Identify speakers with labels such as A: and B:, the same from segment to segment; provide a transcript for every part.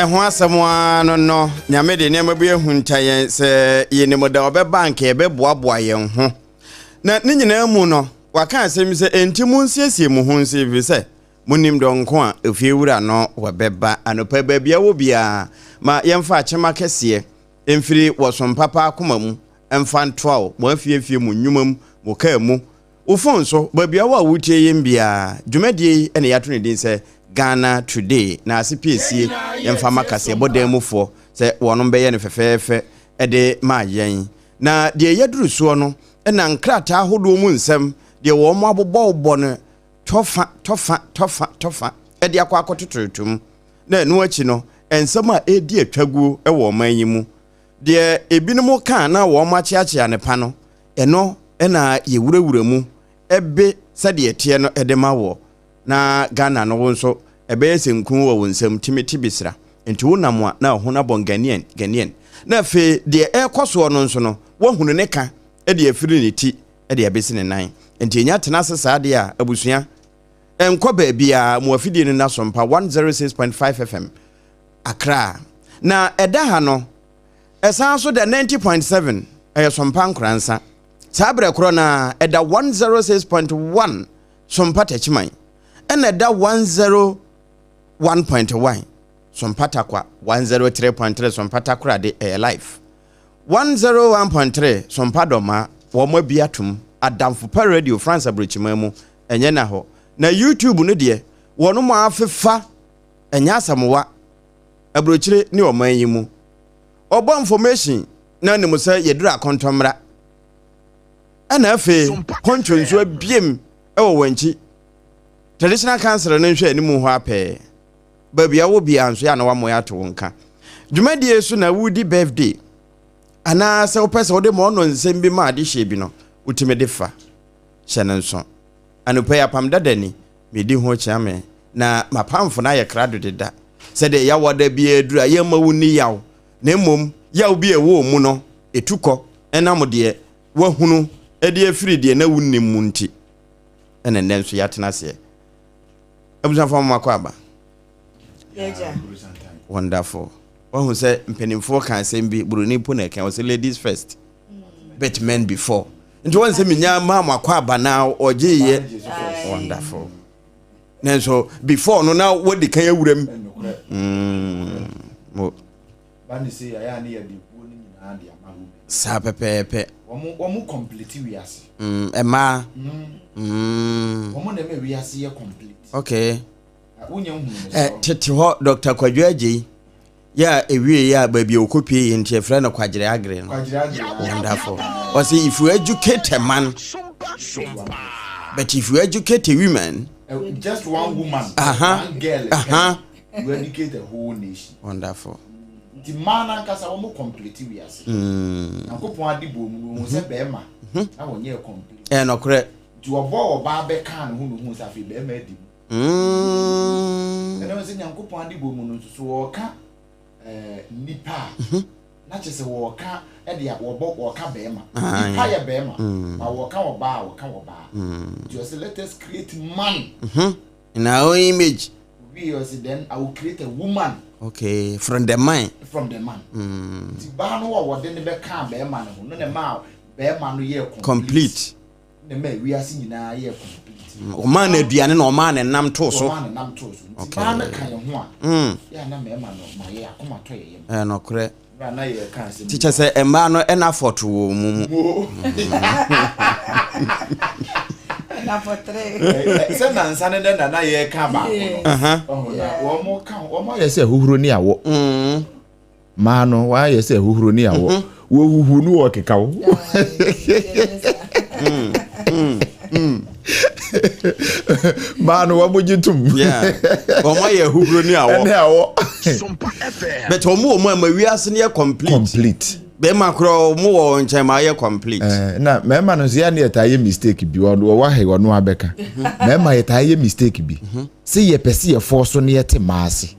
A: ho asemwa no nyame de nema bi ehunta yen se yene moda obeba nke ebe boaboa yen ho na ne nyina mu no waka asem se enti mu nsiesie mu ho nsie se munim donko a efiewura no wabeba anopa bia wo bia ma yemfa achema kese emfiri wosompapa akoma mu emfa ntoa mo afiefie mu nnwumam mo ka mu ufon so babia wo awutie yem bia dwumadie ene yato ne din se Ghana Today na asipiesie yemfa makase bodamufo se wono beye ne fefefe ede ma yen na de yaduru so no na nkrata ahodo mu nsem de wo mo abobɔ no tofa ede akwa akotototum na enu achi no ensem a edi atwaguo wo manyi mu de ebinom kan na wo mo achiachi anepa no eno na yewurawura mu ebe sade etie no ede ma wo na Ghana no wonso ebe senkun wo nsem timiti bisra enti wonamwa na ho na bonganien na fe de ekoso no nso no wo hunu ne ka e de afiri ne ti e de abesi ne nan enti enya tena sesa de a abusua enko ba bia mo afidie ne na SOMPA 106.5 FM Accra na eda ha no esan so de 90.7 SOMPA nkransa sabre kro na eda 106.1 SOMPA tachiman ena da 101.1 SOMPA takwa 103.3 SOMPA takra de life 101.3 SOMPA doma wo mo biatum adamfo pa radio France abrochima mu enye na ho na YouTube no de wono mo afefa enya asamwa abrochire ni omanyi mu obo information na ne musa yedura kontomra ana afe konchonso abiem ewo wanchi traditional cancer no hwe animu ho apɛ babia wo bia nso ya na wa moya to nka dwumadie so na wudi birthday ana se opese wo de mo no nsem bi ma ade hye bi no utime de fa hye ne nso anopa ya APAM DADAA ni medi ho chiame na mapamfo na ye krado deda se de ya woda bi adura ye ma wuni yaw na mom yaw bi ewo mu no etuko enam de wahunu ede afiri de na wunni mu nti ene nso ya tena se abusan fam makwaba
B: yeja
A: wonderful who say mpenimfo kan say bi buruni po na kan say ladies first but men before nti won say minya ma makwaba na oje wonderful na so before no na wodi kan awuram mo
C: bani say aya na yedi po ni nyina de amahu
A: sa pepepe
C: wo complete wiase
A: ema
C: wo na me wiase ye complete
A: okay tete ho Dr. Kwadwaji ya ewie ya baby okopie yenti efra na kwagire agre no wonderful was if you educate a man but if you educate a woman
C: just one woman one girl you educate the whole nation
A: wonderful
C: the man ankasa wo complete wiase akopon adibo mu wo se be ma na wo nye complete
A: no correct
C: ti obo oba be kan hu sa fi be ma di ene wo se nyankopon adibo mu no so wo ka nipa na chese wo ka e de wo ka be ma nipa ya be ma ma wo ka oba you say let us create man
A: in our image
C: we also then I will create a woman
A: okay from the man
C: ti ba no wo de ne be ka be ma no ne ma be ma no ye
A: complete
C: ne ma wi asi nyina ye complete
A: o man na aduane na o man na nam to so
C: okay ba na kan ho a ya na me ma no ma ye akoma to ye
A: no kore
C: ba na ye kan se
A: teacher say e ma no e na foto wo mu
B: na fotre
C: se na nsa ne na ye ka ba oh na wo mo ye se huhuro ni awo ma no wa ye se huhuro ni awo wo huhu nu wo keka wo Manu wa mujitum
A: yeah omo ye huhuro ni awo
C: SOMPA FM
A: but omo ma wiase ne complete be makro mo wo nche ma ye complete
C: na me ma no ya ne ta ye mistake bi wo wa he wo no abeka me ma ye ta ye mistake bi se ye pese ye force no ye te maase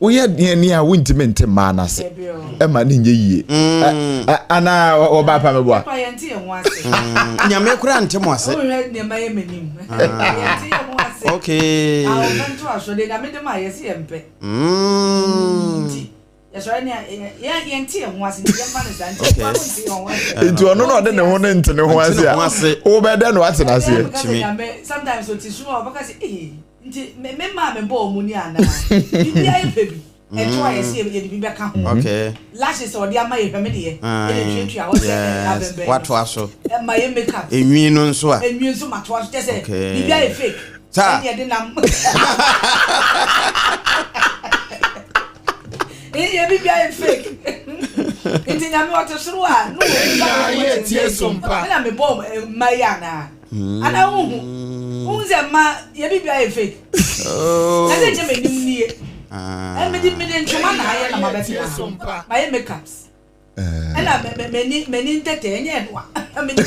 C: Oye ni a wintiment mana se. E ma ni nye yie. Ana obapa mebo a.
B: Pa yenti e ho ase.
A: Nyame kura ntem ase.
B: O hwe ne ma ye menim. Yenti e ho ase.
A: Okay.
B: I went to us so they made them I see MP. Yes, right now, yeah, was in the man.
C: Into another than the one into the one say, oh, better than what's in us here.
B: Sometimes what is wrong because me mamma bore Muniana. Baby. And try and see if you be back.
A: Okay.
B: Lashes or the my family.
A: What was so?
B: My makeup.
A: A mean so.
B: And you so much was just a fake. Yeah, be fake. It's in a water through. No, yes, I'm a bomb, Mayana. And I won't say, ma, you be fake. Oh, I didn't mean I made it million to one. I am a my makeups. And I many entertain. I mean, the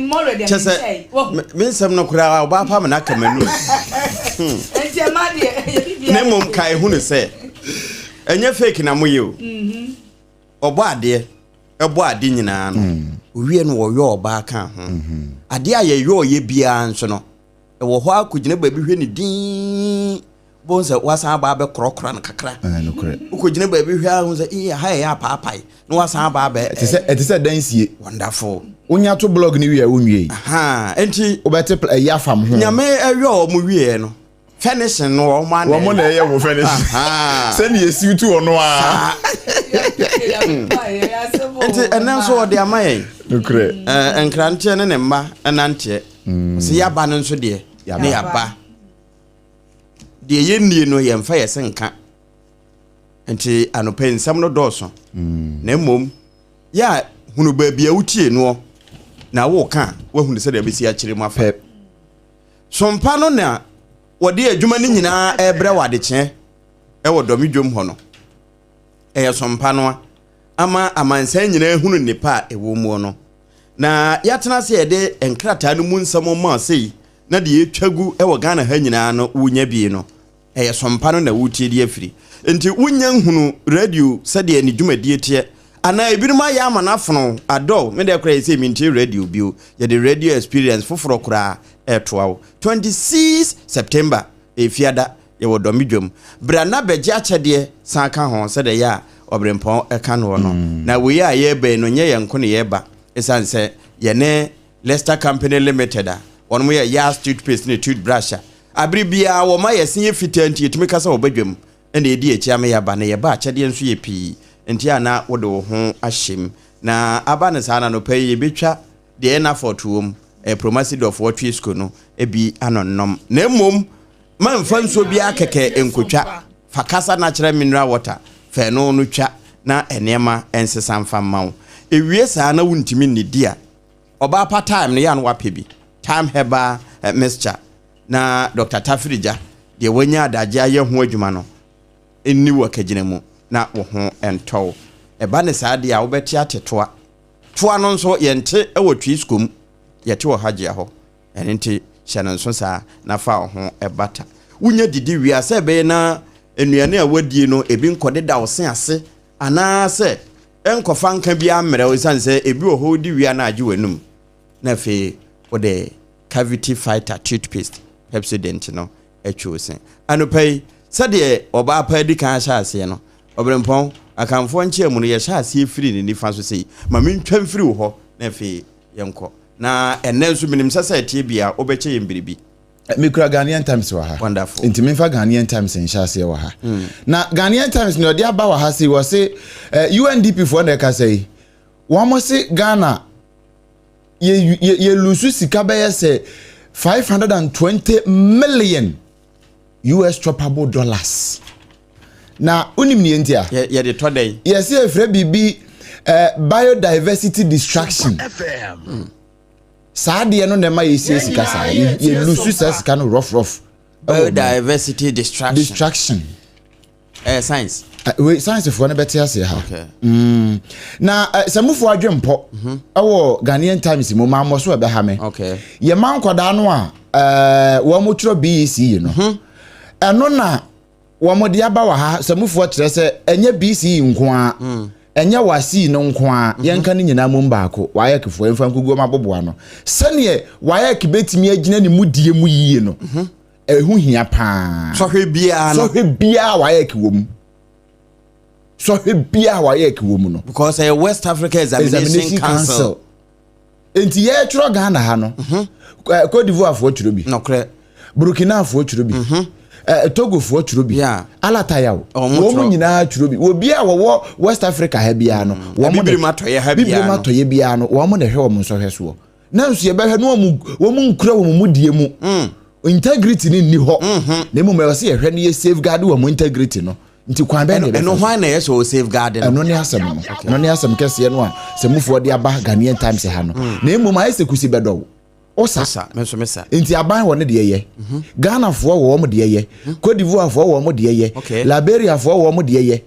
B: more than say,
A: Miss some no crowd about Pamanaka.
B: And your money,
A: Nemum Kai Hunu say, and you're faking am with you. Or bad dear, a bad dinner. We know your back. A dear ye be answer. Or why could you never be any ding? Bones that was our barber crocran cacra. Who could you never be here on the ear high up pie? No, was our barber. It
C: is a dance
A: wonderful.
C: When you have to blog new year,
A: and she better play a yafam. Yame a yo muieno. Finishing no man.
C: One day will finish. Send you see two or no.
A: And then so they are my and Cranchen and Emma and Auntie. See ya banon so dear. Yaba. The Indian no yam fire senka. And she an open some no dorsum. Nemum. Ya, who baby a uti no. Now walk on, when said there be actually my pep. Some pano now. What dear Jumani nyina ebra wade che e wo domi dwom ho no e sompa no ama amansan nyina hunu nipa e wo mu no na yatena se ye de enkrata no mu nsamo ma sei na de etwagu e wo Ghana ha nyina no wunya bi no e sompa no na wutie de afiri enti wunya hunu radio sade ani dwumadie tie ana ebinuma ya amanafono ado me de kra se mintie radio bio ye de radio experience foforo kra 26 September efiada ye wo domidwom brana beje achede sanka ho se de ya obrempon eka no no na we ya ye be no nye ye nko ne ye ba esanse ye ne Leicester Company Limited a wonmo ye ya toothpaste ne toothbrush abribia wo ma ye sen fitanti etumi kasa wo badwam ene edi echi ame ya ba ne ye ba achede nso ye pi enti ana wo de wo ho ahyem na aba ne sana no pay ye betwa de na fortuom promised of what we school no ebi anonom na mom man fanso bia keke enkotwa fakasa natural mineral water fe no no twa na enema ensesa mfamma ewie saa na wuntimi ne dia obaapa time ne ya no wapebi time heba mixture na Dr. Tafrija de wanya adaje aye ho adwuma no enni wakagina mu na wo ho ento eba ne saa dia wo beti atetoa toa no nso yente ewotwi school yete wo hagye ho enenti hyanan so saa na fa ho ebata wunya didi wi ase be na enuane a wadie no ebi nkode da wo sen ase ana se enkofa nka bi amere wo san se ebi wo ho di wi na age wanum na fe wo de cavity fighter toothpaste Pepsodent no etwo sen anopai sade obaapa di kan sha ase no obrempon akamfo nche mu no ye sha ase firi ni nifa so sei ma mentwa firi wo ho na fe yenko na enenso minim society bia obeche yembiribi
C: mikra Ghanaian Times wa ha
A: wonderful
C: inti minfa Ghanaian Times en shase wa ha na Ghanaian Times no dia ba wa ha sei wo se UNDP for na ka sei wo mo se Ghana ye lusu sika ba ye se $520 million US troppable dollars na unim ni entia
A: ye de today
C: yes e frɛ bibi biodiversity destruction saade no nema yesi sika sa ye lusu sika no rough
A: biodiversity destruction science
C: we science for na better ase ha
A: okay
C: na samufo adwempo ewo Ghanaian Times mo ma mo so ebe ha me
A: okay
C: ye man kwada no a wo mo tro BC no eno na wo mo de aba wa ha samufo kire se enye BC nko a enya wasi no nko a yenka ne nyina mu mbaako waye kefo emfa nkugo maboboa no sane waye kebetimi agina ne mudie mu yiye no ehu hia pa
A: sohwe bia
C: waye kiwom sohwe bia waye kiwom no
A: because a West Africa Examination Council
C: enti ye tro Ghana ha no Cote d'Ivoire fo tro bi
A: no kre
C: Burkina fo tro bi Togo fo tro bi Alataya wo mu nyina tro bi obi a wo West Africa ha bia no wo mu
A: bibiri matoye
C: bia no wo mu ne hwe wo mu sohwe so na nso ye behwe no wo mu nkura wo mu die mu integrity ni ho na mu me se ye hwe ne safeguard wo mu integrity no nti kwan be ne
A: no hwan na ye so safeguard
C: no ne asem no no ne asem kese no a se mufo de aba Ghanaian Times ha no na mu ma ese kusi bedo osasa
A: mesa
C: nti aban wo ne de ye Ghana fo wo mo de ye Cote d'Ivoire fo wo mo de ye Liberia fo wo mo de ye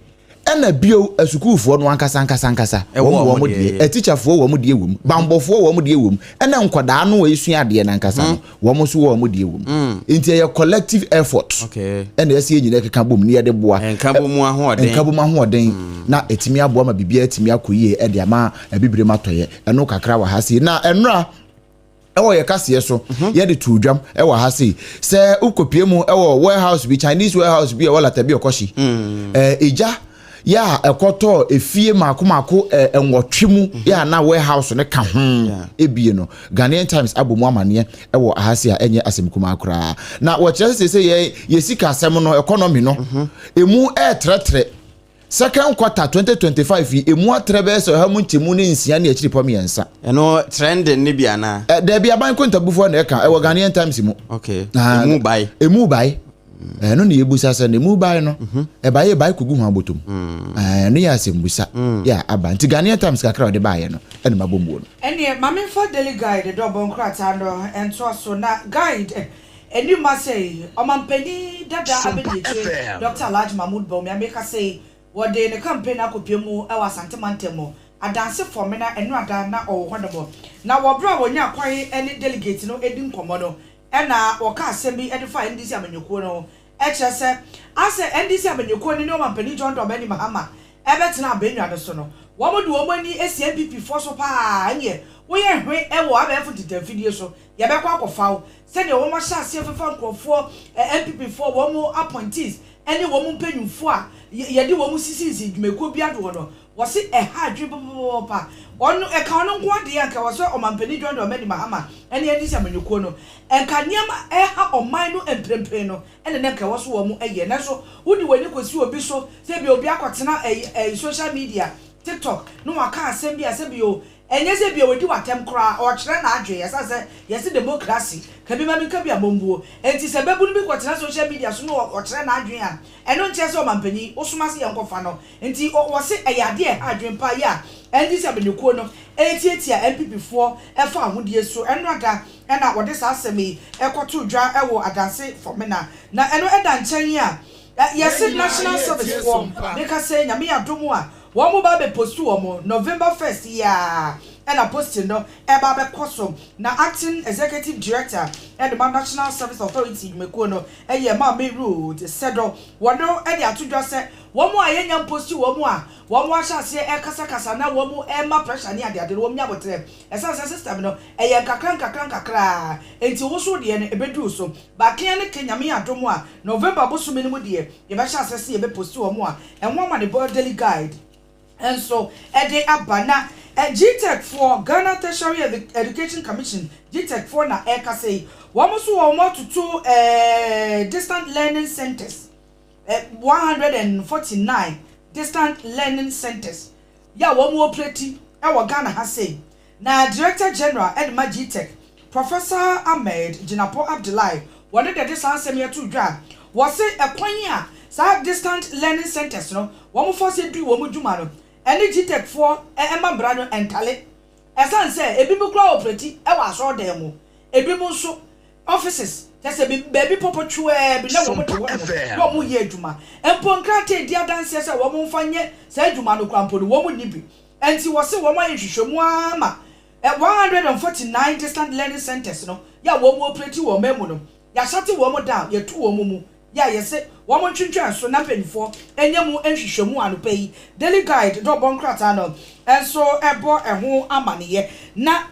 C: ena bio asukufo no ankasa wo mo de teacher fo wo mo de wom bambofo wo mo de wom ena nkoda no we sua ade na ankasa no wo mo so wo mo de wom nti ye collective effort ena yesi enyina keka bom ne ye de boa
A: enkabomu
C: ahoden na etimi aboa ma bibia etimi akoyie e de ama bibire matoye eno kakra wa hase na enra ewo ye kase so ye de tudwam ewo ha se ukopie mu ewo warehouse bi Chinese warehouse bi e wala tabi okoshi eja ya ekoto efie makomako enwotwemu ya na warehouse ne ka ho ebie no Ghanaian Times abomu amane ewo ahase a enye asemkuma akura na wo kire se ye sika asem no economy no emu tretre second quarter 2025 emu atrebe so ha mu ntimu ne nsia ne akiri pom yensa
A: eno trend ne bia na
C: da bia ban kontabufo na eka ewo Ghanaian Times mu emu bai no ne yebusa se ne mu bai no e bai kugu ho abotom no ya sembusa ya aba nti Ghanaian Times kakra de bai no ene mabombo no
B: ene mame for daily guide do bon krata no ento so na guide eni ma say omampani dada abedie Dr. Alhaji Mahmood Bawumia make say what de ne campaign akopemu e wa santemantemo adanse formena enu adan na owo hodobo na wo bra wonya kwan ene delegate no edi nkomo no e na wo ka asemi e defa ndisi amanyekuo no e kire se ase ndisi amanyekuo ni o mampani John Domani Mahama e betena abenwa no so no wo mo de wo mani esi MPP for so pa anye wo ye hwe e wo abefo ditafidie so ye be kwa akofawo se ne wo mo sha ase fefa nkrofo MPP for wo mo appointees ene wo mu mpanyumfo a ye de wo mu sisi dwumeko bi ado no wo se ha dwe pa onu e ka onu nko ade anka wo so omampani John Domani Mahama ene edi samanyuko no enka niam ha oman no emprempren no ene ne ka wo so wo mu eye na so wudi wani kosi obi so se bi obi akotena social media TikTok no waka asem bi asebi o enye se bi odi watem kra o kire na adwe yesa se yesi democracy kabi ma bi kabi abombuo enti se bebu no bi kwotena social media so no o kire na adwe a eno nche se o mampani osuma se yenkofa no enti wo se eyade adwe mpa ya endi se benyuko no etietia MPP fo efa ahodie so eno ada ena wode sa asemi ekoto dwa ewo adanse formena na eno eda nchen a yesi national service for make say nyame adomu a wo mo ba be postu wo mo November 1st ya and a posting no eba be kosom na acting executive director and the National Service Authority mekono eye ma me road sedo wono e dia tudwa se wo mo ayenya postu wo mo ahase e kasa na wo mo e ma pressure ni ade wo nya botre esa system no eye kakran enti wo so de ne ebedu so ba kan ne kenyame adomo a November bosu me ni mu de ye be sha se ye be postu wo mo a enwo ma the daily guide and so ede abana GTech for Ghana Tertiary Education Commission GTech for na eka say wamusu wamo to distant learning centers 149 distant learning centers ya wamu operate ewa Ghana ha say na Director General Edma GTech Professor Ahmed Jinapo Abdullahi wade de distant seminar to dra was say ekwanya sa distant learning centers no wamu force du wamu dwuma no ene GTech for emma brano entale esan say ebi bu kra operate e wa so dem mo ebi mu so offices just baby popo chue bi na wo mo ye adwuma empo nkrate dia danse say wo mo mfanye say adwuma no krampo no wo mo nibi enti wo se wo mo ayehwehwemu ama 149 distant learning centers no ya wo mo operate wo memu no ya shate wo mo down ya tu wo mo mu ya yese wo mo twintwan so na penifo enyemu enhwehwemu anopa yi daily guide do bon krata no enso ebo eho amaniye na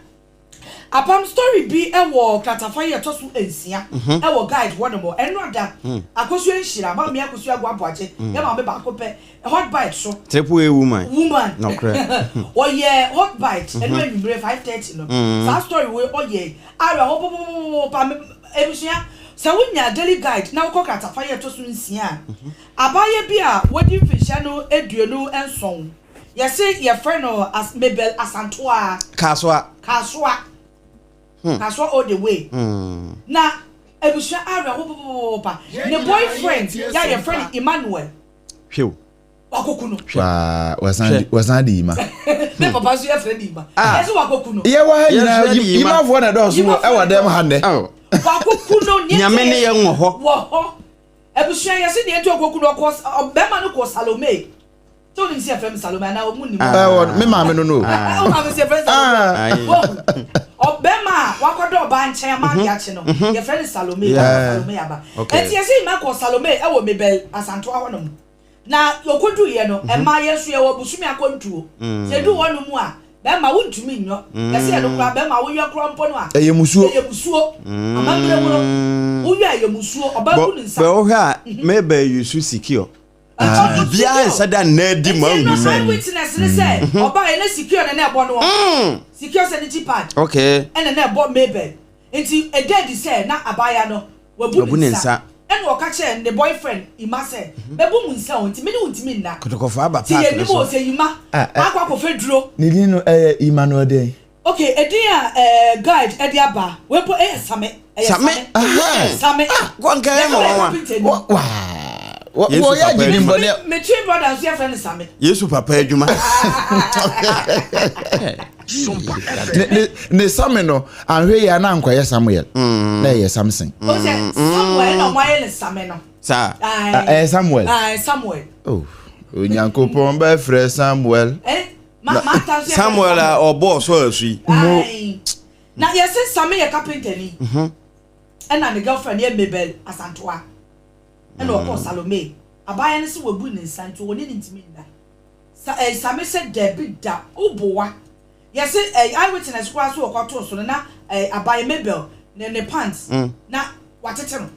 B: APAM story bi ewo kratafa ye to so ensia ewo guide one more eno ada akosu enhira ma me akosu agwa boaje ya ma me ba kope hot bite so
A: triple a woman
B: no correct oye hot bite eno anwumre 5:30 no that story we oye ara ho pa ebusia se wunya daily guide na wo kratafa ye to so ensia abaye bi a wodi fisha no eduonu enson yese ye friend no as Mabel Asantoa
A: kaswa
B: Kaswa all the way. Na ebusha ara pa. Ne boyfriend ya your friend Emmanuel.
A: Phew.
B: Wakokuno.
C: Wasandi ima.
B: Me papa so your friend Ima. Yesu wakokuno.
C: Ye wa nyina ima fo na do so e wa dem hande.
B: Wakokuno
A: nyame ne ye wo ho.
B: Wo ho. Ebusha yesi ne etu wakokuno ko bema no ko Salome. So ni see friend Salome na omu ni.
C: Me ma me no no.
B: O ma me see friend Salome. Obema wakodo oba nchen ma dia che no your friend Salome aba enti yesi ma ko Salome e wo Mabel Asantoa honom na yokodu ye no e ma yeso ye wo busumi akontuo se du wonu mu a be ma wuntumi nyo yesi ye no kra be ma wo ye krompo no a
C: eye musuo
B: amamre wo wo ye ye musuo oba ku nsa
A: be wo ha Mabel yusu secure bia sada na di ma hu
B: say witness ni say oba ye na secure na na ebo no secure sanity pad
A: okay
B: and na ebo Mabel enti e dead say na abaya no wabu nsa and wo ka che the boyfriend ima say bebu mu nsa enti me ni untimi nna
A: kotokofo aba
B: ti ye ni mo say ima akwa ko feduro
C: ni di no Emmanuel dey
B: okay edin a guide edi aba we po same
A: go nka mo
C: wa wo ya gidi mbone
B: me twin brother so your friend Same
A: Yesu papa adwuma
C: ne Same no anhwe ya na nkwa ya Samuel na ye Samson
B: o se Samuel no why le Same no
A: sa
C: Samuel
B: Samuel
C: oh onyankopon ba frɛ Samuel
A: Samuel o boss so asui
B: na yes Same ye carpenter ni and na the girlfriend ye Mabel Asantoa and of Salome abaya ne se wabu ne nsanto woni ntimi nda Same said Debbie da obowa yes I witness kwa so okwato so na abaya Mabel ne pants na watete no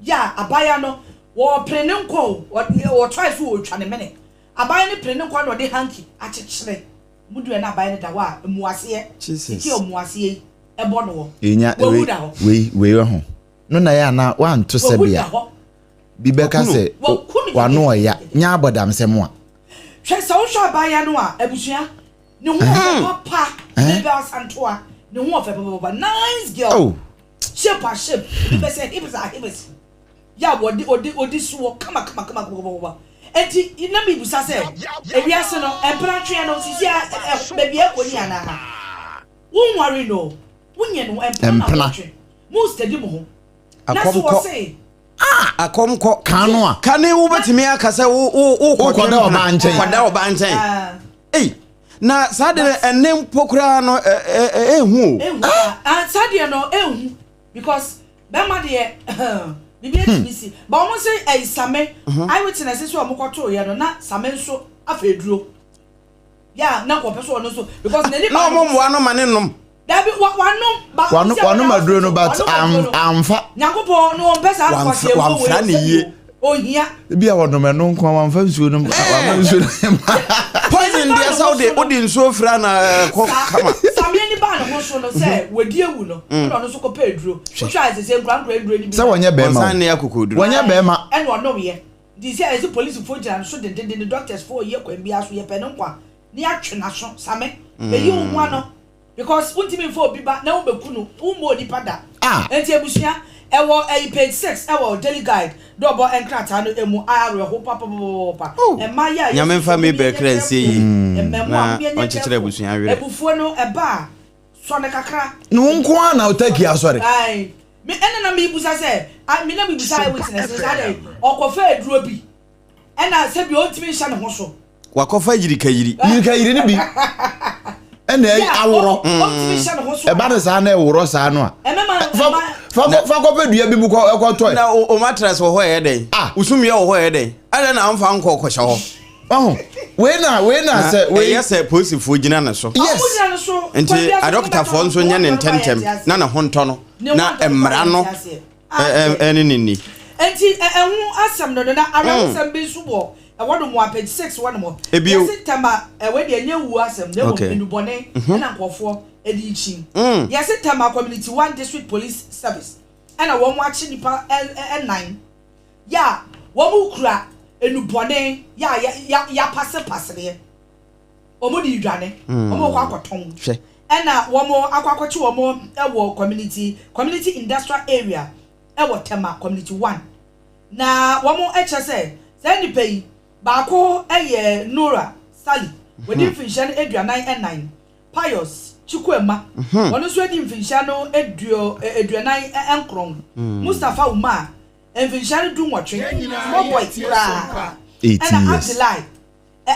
B: ya abaya no wo prene nko wo try so wo twa ne mene abaya ne prene nko no de hanky akyekyere mudu na abaya ne da wa muase ki o muase ebo no wo
C: enya we ho no na ya na wan to sebia bi beka se wano oya nya abodam se mo a
B: hwe se wo hwa abaya no a abusua ne ho papa ne be Asantoa ne ho ofe papa nice girl shape bi be say ibis ya odi so kama enti ina mi busa se ewiase no empratwe no sisi baby akoni ana ha wonware no wonye no empratwe mu steady mo ho
A: akomko
C: kanu a
A: kane wo betimi akase wo
C: kwada oba nchen
A: na sade enem pokura no ehu
B: sade no ehu because bema de bibi etibisi ba omo say Same I witness so omokoto ye no na Same nso afeduro ya na kopeso ono so because ne
A: na omo mwa no mane nom
B: Dabi
C: wanu maduro no but amfa
B: nyakopo no mpesa akwase ewo
A: wamfa ne yie
B: ohia
C: bia wono me no nko wamfa nsuo no wamfa nsuo
A: poison dia saudi odi nsuo fra na kama
B: Same ni ba no so no say wadi ewu no no so ko pedro so try say grandpa edro ni bi
C: say wonye bema
A: wonye akokoduro
C: wonye bema
B: en wono ye di say as police for jira so the doctors for ye kwa bia so ye pe no kwa ni atwe na so Same e yi wo ano because ultimate for biba na ubekunu umo di pada enti ebusua ewo page 6 ewo daily guide dobo enkrata no emu ayaro ho papa ma ya
A: nyame fa me be kranse yi na onchekere ebusua awere
B: ebufuo no eba so ne kakra
C: no nko na otaki asore
B: me ena na me busa se me na me busa witness say okofa eduro bi ena se bi ontimi hya ne ho so
A: wakofa yiri
C: ni bi ene aworo e ba de sa na eworo sa no a Fako pe dua bi mu ko to
A: na o mattress wo ho ye den usumi wo ho ye den ada na amfa nko ko hye ho
C: we na say we
A: yes police fo gina na so
C: yes
A: enti a doctor fo nso nya ne ntentem na na ho nto no na emra no enini
B: enti ehun asem no na arawsem bi subo e wodo mo page 6 one mo yesitama we de anya wu asem na mo ndubone na nkofo edi ichi yesitama community 1 district police service ana wo mo achi nipa N9 ya wo mu kura enubone ya passe ne o mo di dwane o mo kwa akoton ana wo mo akwakochi wo mo ewo community industrial area ewo tema community 1 na wo mo eche se ni pay baako eye Nora Sally we di finshan eduanan N9 Pius Chikwema wono so di finshan no eduanan enkron Mustafa Umar enfinshan du nwotwe small boy tira
C: 18 years
B: Abdulai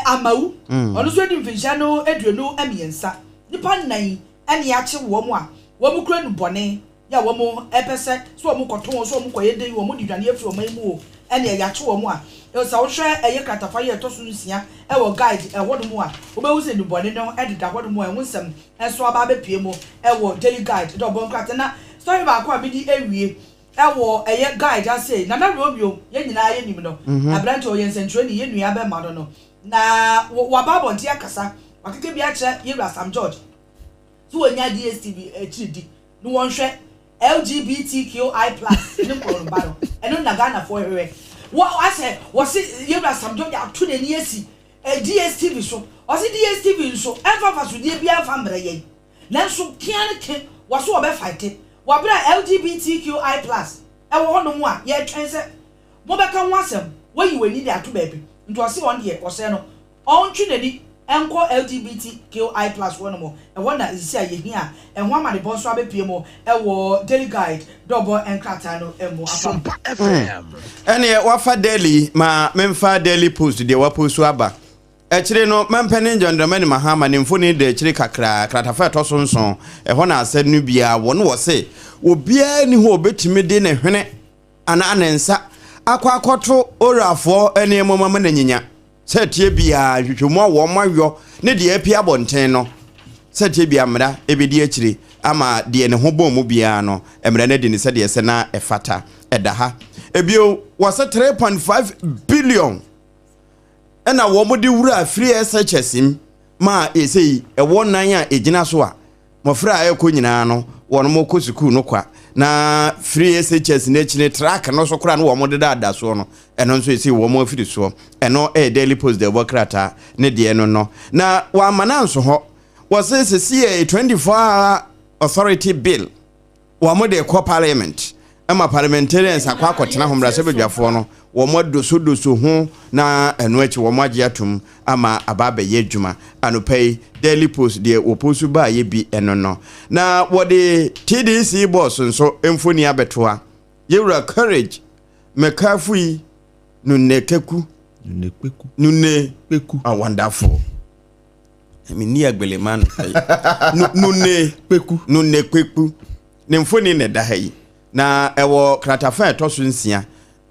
B: Amau wono so di finshan no eduonu amiensa nipa nan ene ya che wo mo a wo mu kura nu bone ya wo mo epese so wo mu koton so wo mu koyede wo mu didwane afiri wo mamu o ene ya che wo mo a e so wo hwe eye kratafa ye to so nsia e wo guide e wo do mo a wo be wuse nu bone no e dida wo do mo e wonsem e so aba be pie mo e wo daily guide do bon krata na story ba ko abidi ewie e wo eye guide ase na na Romeo ye nyina ye nim no abranto ye nsentro ni ye nua be ma do no na wa babo ntia kasa wakike bi ache Yewura Sam George so wonya DSTV HD no won hwe LGBTQI+ ni koromba no eno na Ghana for hwe I say was it Yewura Sam George ato de ni esi DSTV so was it DSTV so enfa so die bia fa mbre yen nanso kian ke waso obe fight wa bra LGBTQI+ e wo hono mu a ye twen se mo be ka ho asem wo yi wani de ato baabi nto ose won de wo se no on twi nani enko LGBTQI+ one mo e wona isi ayehia e ho amade bon so abepie mo e wo daily guide double enkrata no emo
D: SOMPA FM
A: ene wafa daily ma memfa daily post de wa post aba e kire no mempene njondramani mahama ne mfoni de kire kakra kratafa to so nson e ho na ase no bia won wo se obia ni ho obetimi de ne hwene ana anensa akwakoto orafo ene momama na nyinya setie bia hwehwemu wo mawo ne de apia bonten no setie bia mra ebedi akire ama de ne ho bom mu bia no emra na de ne se de se na efata edaha ebio wase 3.5 billion ena wo mo de wura free SHSim ma esei e wonan a ejina so a mofra ayeko nyina no wono mo ko school no kwa na free SHS na chine track no so kura no wo mo de dada so no eno nso esei wo mo afiri so eno daily post de bokrata ne de eno no na wa mananso ho wase se 24-hour authority bill wo mo de ko parliament ama parliamentarians akwa akotena homra se bedwafo no wo modo so ho na eno achi wo magye atum ama ababa ye adwuma anopai daily post de oposu ba ye bi eno no na wo de TDC boss nso emfoni abetoa Yewura courage mekafui nunne kpeku a wonderful ni agbele man nunne kpeku ne mfoni ne da hayi na ewo kratafa to so nsia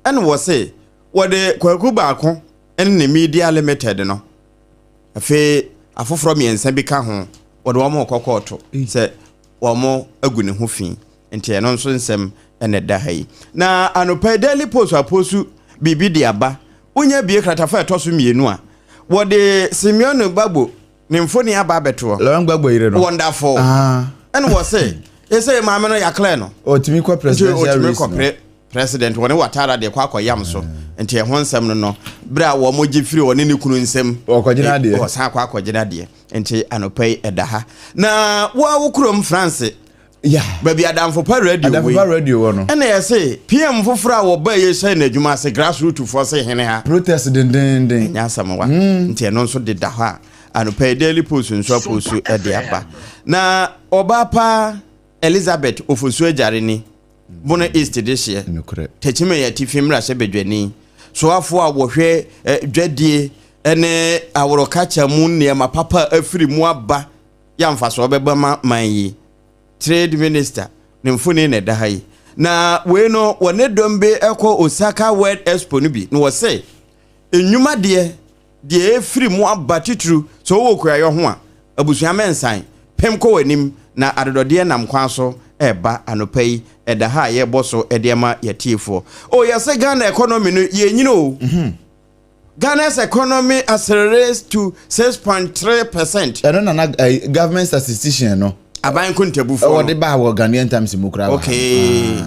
A: ene wo se wo de kwaku baako ene ne media limited no afi afoforo miensa bi ka ho wo de wo mo kokoto se wo mo agu ne ho fi enti eno nso nsem ene da hayi na anopa daily post aposu bibi de aba unya bie kratafa to so mienu a wo de Simeon Gbagbo ne mfoni aba beto
C: Lawan Gbagbo ire no
A: wonderful ene wo se ese maame no yakle no
C: otimi kwa
A: president woni watara de kwa akoyam so enti ho nsem no bra wo moji firi woni ne kunu nsem
C: okogina de
A: o sa kwa akogina de enti anopai edaha na wa wukurom France baby adamfo pa radio
C: wo no
A: ene yese PM fofora wo ba ye sai na adwuma se grassroots force hene ha
C: protest den
A: nya samwa enti eno nso de da ha anopai daily post nso post e de aba na Obaapa Elizabeth ofosu ajare ni bono east this year techime ya tifimra se bedwani so afo a wo hwe dwadie ene aworo kacha mu ne ma papa afiri mu aba ya mfa so obeba manyi trade minister ne mfuni ne da hayi na we no wone dombe ekọ Osaka World Expo no bi no wo say enwuma de efiri mu abatitru so wo kura yo ho a abusua mensan pem ko wanim na adodode nam kwan so eba anopai eda ha ye boso edema yetiefo o yase Ghana economy no ye nyino o Ghana's economy accelerates to 6.3%.
C: I don't know government statistician no.
A: Aban kuntebu for.
C: What the ba wo Ghanaian times mukra.
A: Okay.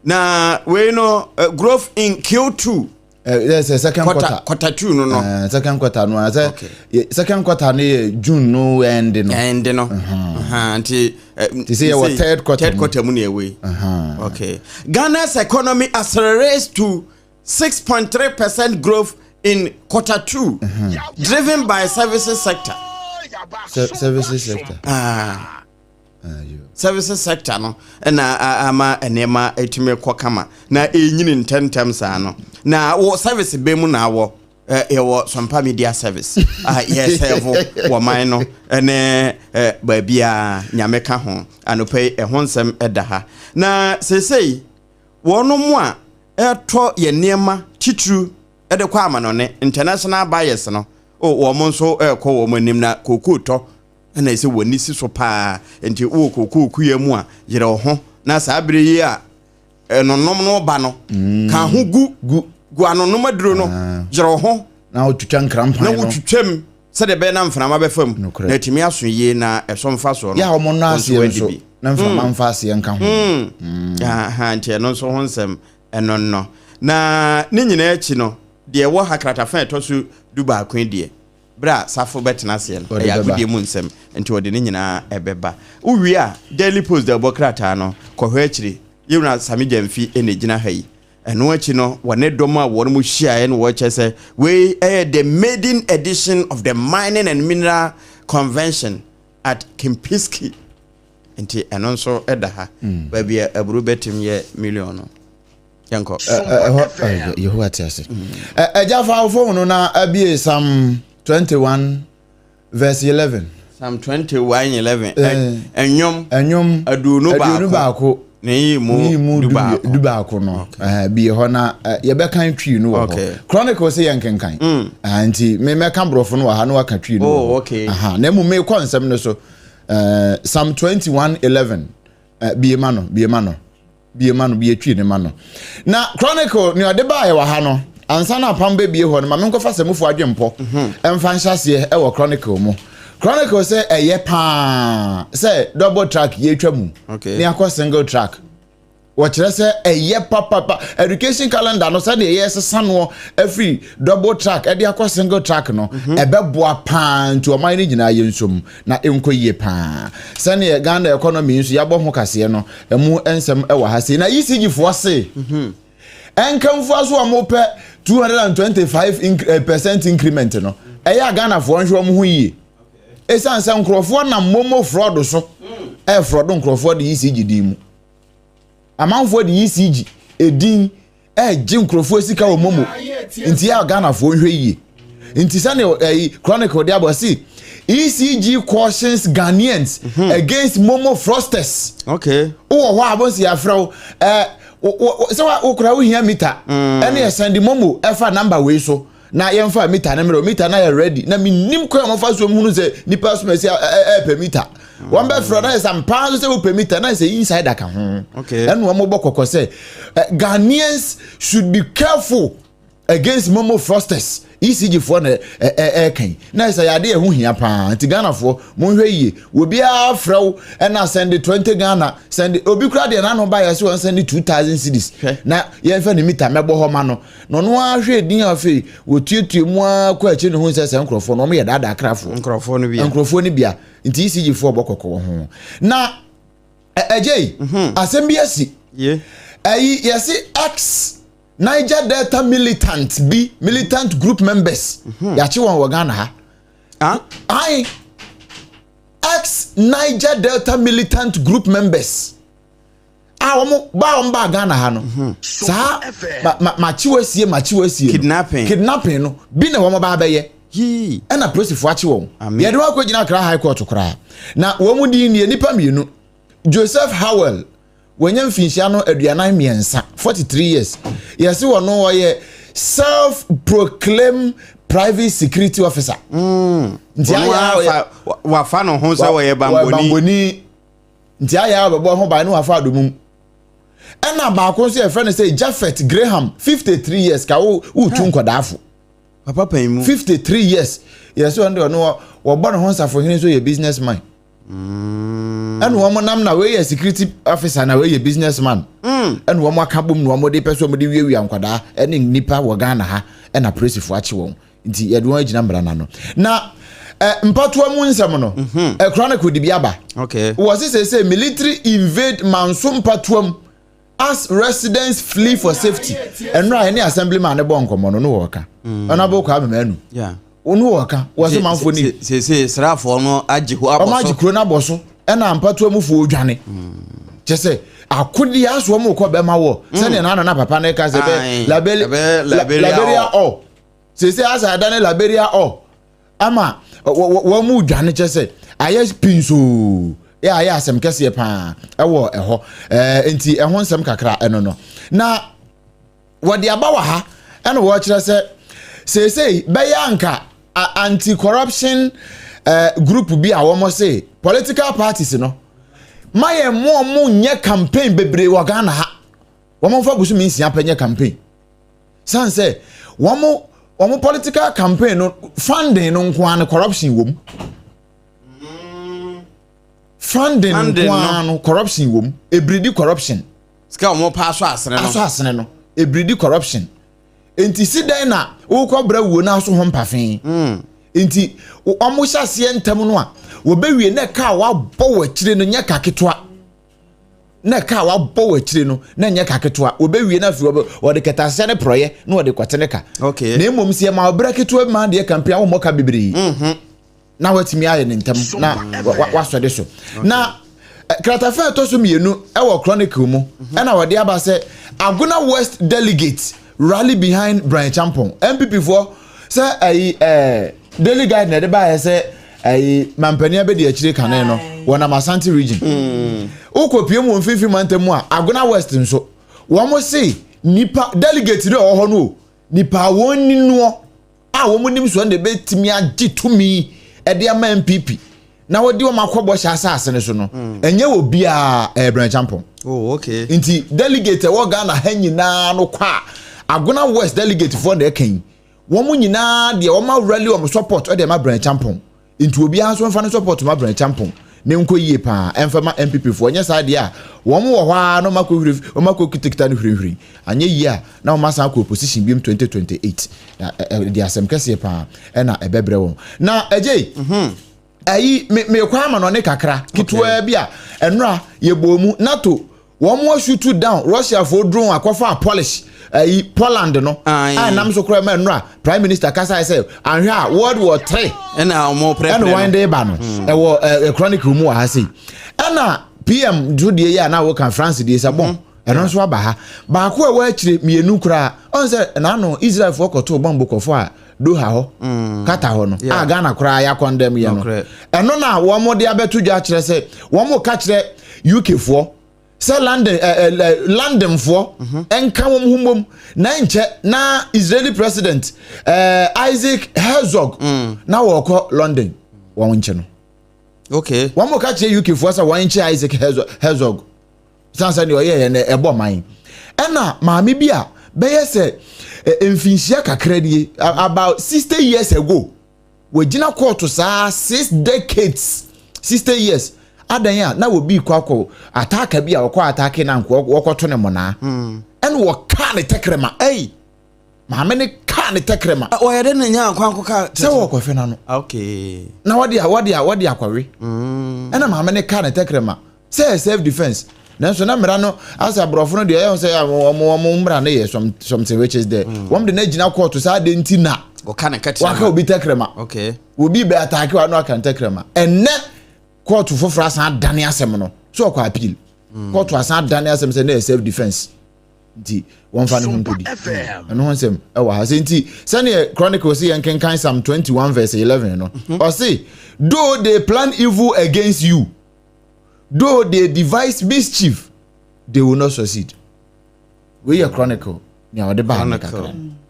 A: Na we know growth in Q2.
C: Yes, second
A: quarter 2 no.
C: Second quarter no. Second quarter ne June no end no.
A: End no. Anti
C: say what third quarter
A: mu na we. Okay. Ghana's economy accelerates to 6.3% growth in quarter 2, driven by services sector.
C: Services sector.
A: Services sector no na ama enema etime kwakama na enyini ntentam sa no na wo service be mu na wo wo SOMPA media service yes evo wo man no ene ba bia nyameka ho anopai ehonsem edaha na sesei wono mu a eto ye nema titru ede kwa amanone international buyers no wo mo nso ekọ wo manim na kokoto na ise woni si so pa enti wo kokoku ye mu a yere ho na sa abire yi a enonom no ba no ka ho gu anonom aduro no yere ho
C: na otwitwa nkrampan no
A: na wotwitwam se de be na mframa be fam na timi aso yi na esomfa so no
C: ya ho mo no ase so na mframa mfa ase nka ho
A: enti no so ho nsem eno no na ni nyina echi no de wo hakrata fa etosu duba akwan de bra safo betena se no ya gudie mu nsem enti wode ni nyina ebeba uwi a Daily Post de bokrata no kohwe akiri yewna samijamfi enegina hayi eno achi no wone dom a won mu hia no wo chese we the maiden edition of the Mining and Mineral Convention at Kimpiski enti eno nso edaha ba bia aburu betim ye million yanko
C: Yehowa tiase ejafa phone na abie Psalm 21 verse 11
A: Psalm 21:11 enyom adunu baako ne mu dubaako no bie ho na ye be kan twi no wo Chronicles say yankenkan anti me meka brofo no ha no aka twi no na mu me konsem no so Psalm 21:11 bie mano bie twi ne mano na Chronicle ni ode ba ye wa ha no ansa na pambe bie ho no ma me nkofa semufo adwempo emfa nhyase e wo Chronicle mu Chronicle say eye pa say double track ye twamu ni akọ single track wo kire say eye papa education calendar no say de ye sesa no every double track e de akọ single track no ebeboa pa nti o man ni gina ye nsom na enko ye pa say ne Ghana economy nso yabo ho kase no emu ensem e wa ha sei na ECG fo se enkamfo aso amope 225% increment no eye Ghana fo nhwe mo ho yi esan san krofo na momo fraud so fraud krofo de ECG dimu amanfo de ECG edin jin krofo sika o momo nti ya Ghana fo nhwe yi nti sane Chronicle de abosi ECG cautions Ghanaians against momo fraudsters ho abosi afro so wa okura wo hia meter ene send momo efa number we so na yemfa meter na meter na ready na minim ko mo fa so mu se nipa so mesi per meter one be from na some pounds say per meter na say inside aka ho and wo mo bokoko say Ghanaians should be careful against momo fraudsters ECG for na kan na say ade ehu hia pa anti Ghana for mo hwe yi obi afrew na send 20 Ghana send obi kura de na no buy so send 2000 cedis na ye fa ni meter mebo ho ma no no ahwe din afi wo tuetue mu akwa achi ne ho se nkrofo no mo ye dada krafo nkrofo no bia nti ECG for bokoko ho na ejei asem bi asi yesi X Niger Delta militant group members yachi won wo Ghana ha X Niger Delta militant group members omo ba Ghana ha no sa machiwasie kidnapping no bi na wo ba ye yi na prosifo achi won ye de wa ko gina kra high court kra na wo mu di ni nipa mienu Joseph Howell
C: Wanya mfinhyia no aduanan miensa 43 years. Yesi wono woye self proclaimed private security officer.
A: Nti aya wa fa no ho so woye bamboni.
C: Nti aya bebo ho ba no wa fa adumum. Ena ba ko so e friend say Japheth Graham 53 years ka wo tu nkodafo.
A: Papa panimu
C: 53 years. Yesi wono no wo bo no ho nsafo hene so ye businessman. And woman nam na we security officer na we businessman. And woman akabom no mo de person mo de wiwi ankwada ene nipa wo Ghana ha na presifo achi won. Nti ye do agina mbra na no. Na mpatoa mu nsem no chronicle di biaba.
A: Okay.
C: Was it say military invade Mansum patoam as residents flee for safety. And right any assemblyman e bon komo no wo ka. Honorable Kwame.
A: Yeah.
C: Onu waka was manfo ni
A: se srafo no ajihu aboso
C: o majikro na boso e na mpato amufo odwane chese akodi aso mo ko be ma wo se ne na papa na ka se be laberia o se asa adane laberia o ama wo mu odwane chese aye pinso ya ya asem kese pa e wo eho enti eho nsem kakra eno no na wodi abawa ha eno wo kire se beyanka anti-corruption group bi a womo say political parties no maye mo nye campaign bebre wa Ghana ha womo fa busu minsia panye campaign san say womo political campaign no funding no nko corruption wom funding no corruption wom ebridi corruption
A: ska womo pa so asene no
C: ebridi corruption enti sidan na wo kobra wo na so ho mpafen enti omo hyase ntam no a wo bewie na ka wa bɔ wachire no nya kaketoa na ka wa bɔ wachire no na nya kaketoa wo bewie na fi wo de ketase ne proye na wo de kwatene ka
A: okay
C: na emom sie ma obra ketoa ma de campaign wo moka bibiri na watimi aye ne ntam na wasɔ de so na kratafa to so mienu e wo chronicle mu e na wo de aba se Aguna West delegates rally behind Brian Champon. MPP for say daily guide na de ba say mampania be de akire kane no wona Masanti region. Ukopie mu mfifi mantemu a Aguna West nso. Wo mo say nipa delegate de oho no nipa woni no a wo mo nim so na be timi agitumi e de ama MPP. Na wodi wo makobo hya asase ne so no. Enye wo bia Brian Champon.
A: Oh okay.
C: Inti delegate wo Ghana hanyina no kwa Aguna West delegate for the king. Womu nyina de wo ma rally wo support o de ma Brian Champon. Inti obi anso mfa no support ma Brian Champon. Ne nko yie pa emfa ma MPP for nya sa de a wo mu wo hwa no makɔ o makɔ kitikita no hwirihwiri. Anye yie a na wo masa akɔ opposition biem 2028. De asem kese pa na ebebre wo. Na ejei ayi me kwa ma no ne kakra kitwa bia enra ye bomu NATO wo mo shoot down Russia for drone akofa polish Poland no nam so kura ma nra prime minister kasa say anhwa World War 3
A: na mo prepare
C: and one day ba no e wo chronicle mu ha say na PM judie ya na wo kan France die say bon eno so aba ha ba ko e wa akire mienu kura on say na no Israel for koto bombo kofo a Doha ho kata ho no Ghana kura ya condemn ye no eno na wo mo de abeto dwa kire say wo mo ka kire UK for say London for enka wo humom na nche na Israeli president Isaac Herzog na wo ko London wo nche no
A: okay
C: wo mo ka kire UK for say wo nche Isaac Herzog sansa ni oye na ebo man ena maame bi a be say emfinhia kakra die about 60 years ago we gina court sa 6 decades 60 years adanya na wo bi kwakọ ataka bi a wo kwa atake na nko wo kwoto ne mona en wo ka ne tekrema ma me ne ka ne tekrema
A: o yede ne nya kwanko ka
C: se wo kofe na no
A: okay
C: na wodi akwawe ena ma me ne ka ne tekrema se self defense nanso na mera no asa brofo no de e say mo mra na ye something which is there wom de na gina court sa de ntina
A: wo ka ne katia
C: waka obi tekrema
A: okay
C: obi be atake wa no aka tekrema enne court for frasan dane asem no so kwa appeal court asan dane asem say na self defense nti won fa ne ho nkodi eno ho nsem e wa ha say nti sane chronicle say yenkenkan Psalm 21 verse 11 no or say though they plan evil against you, though they devise mischief they will not succeed. We are chronicle. Now the band.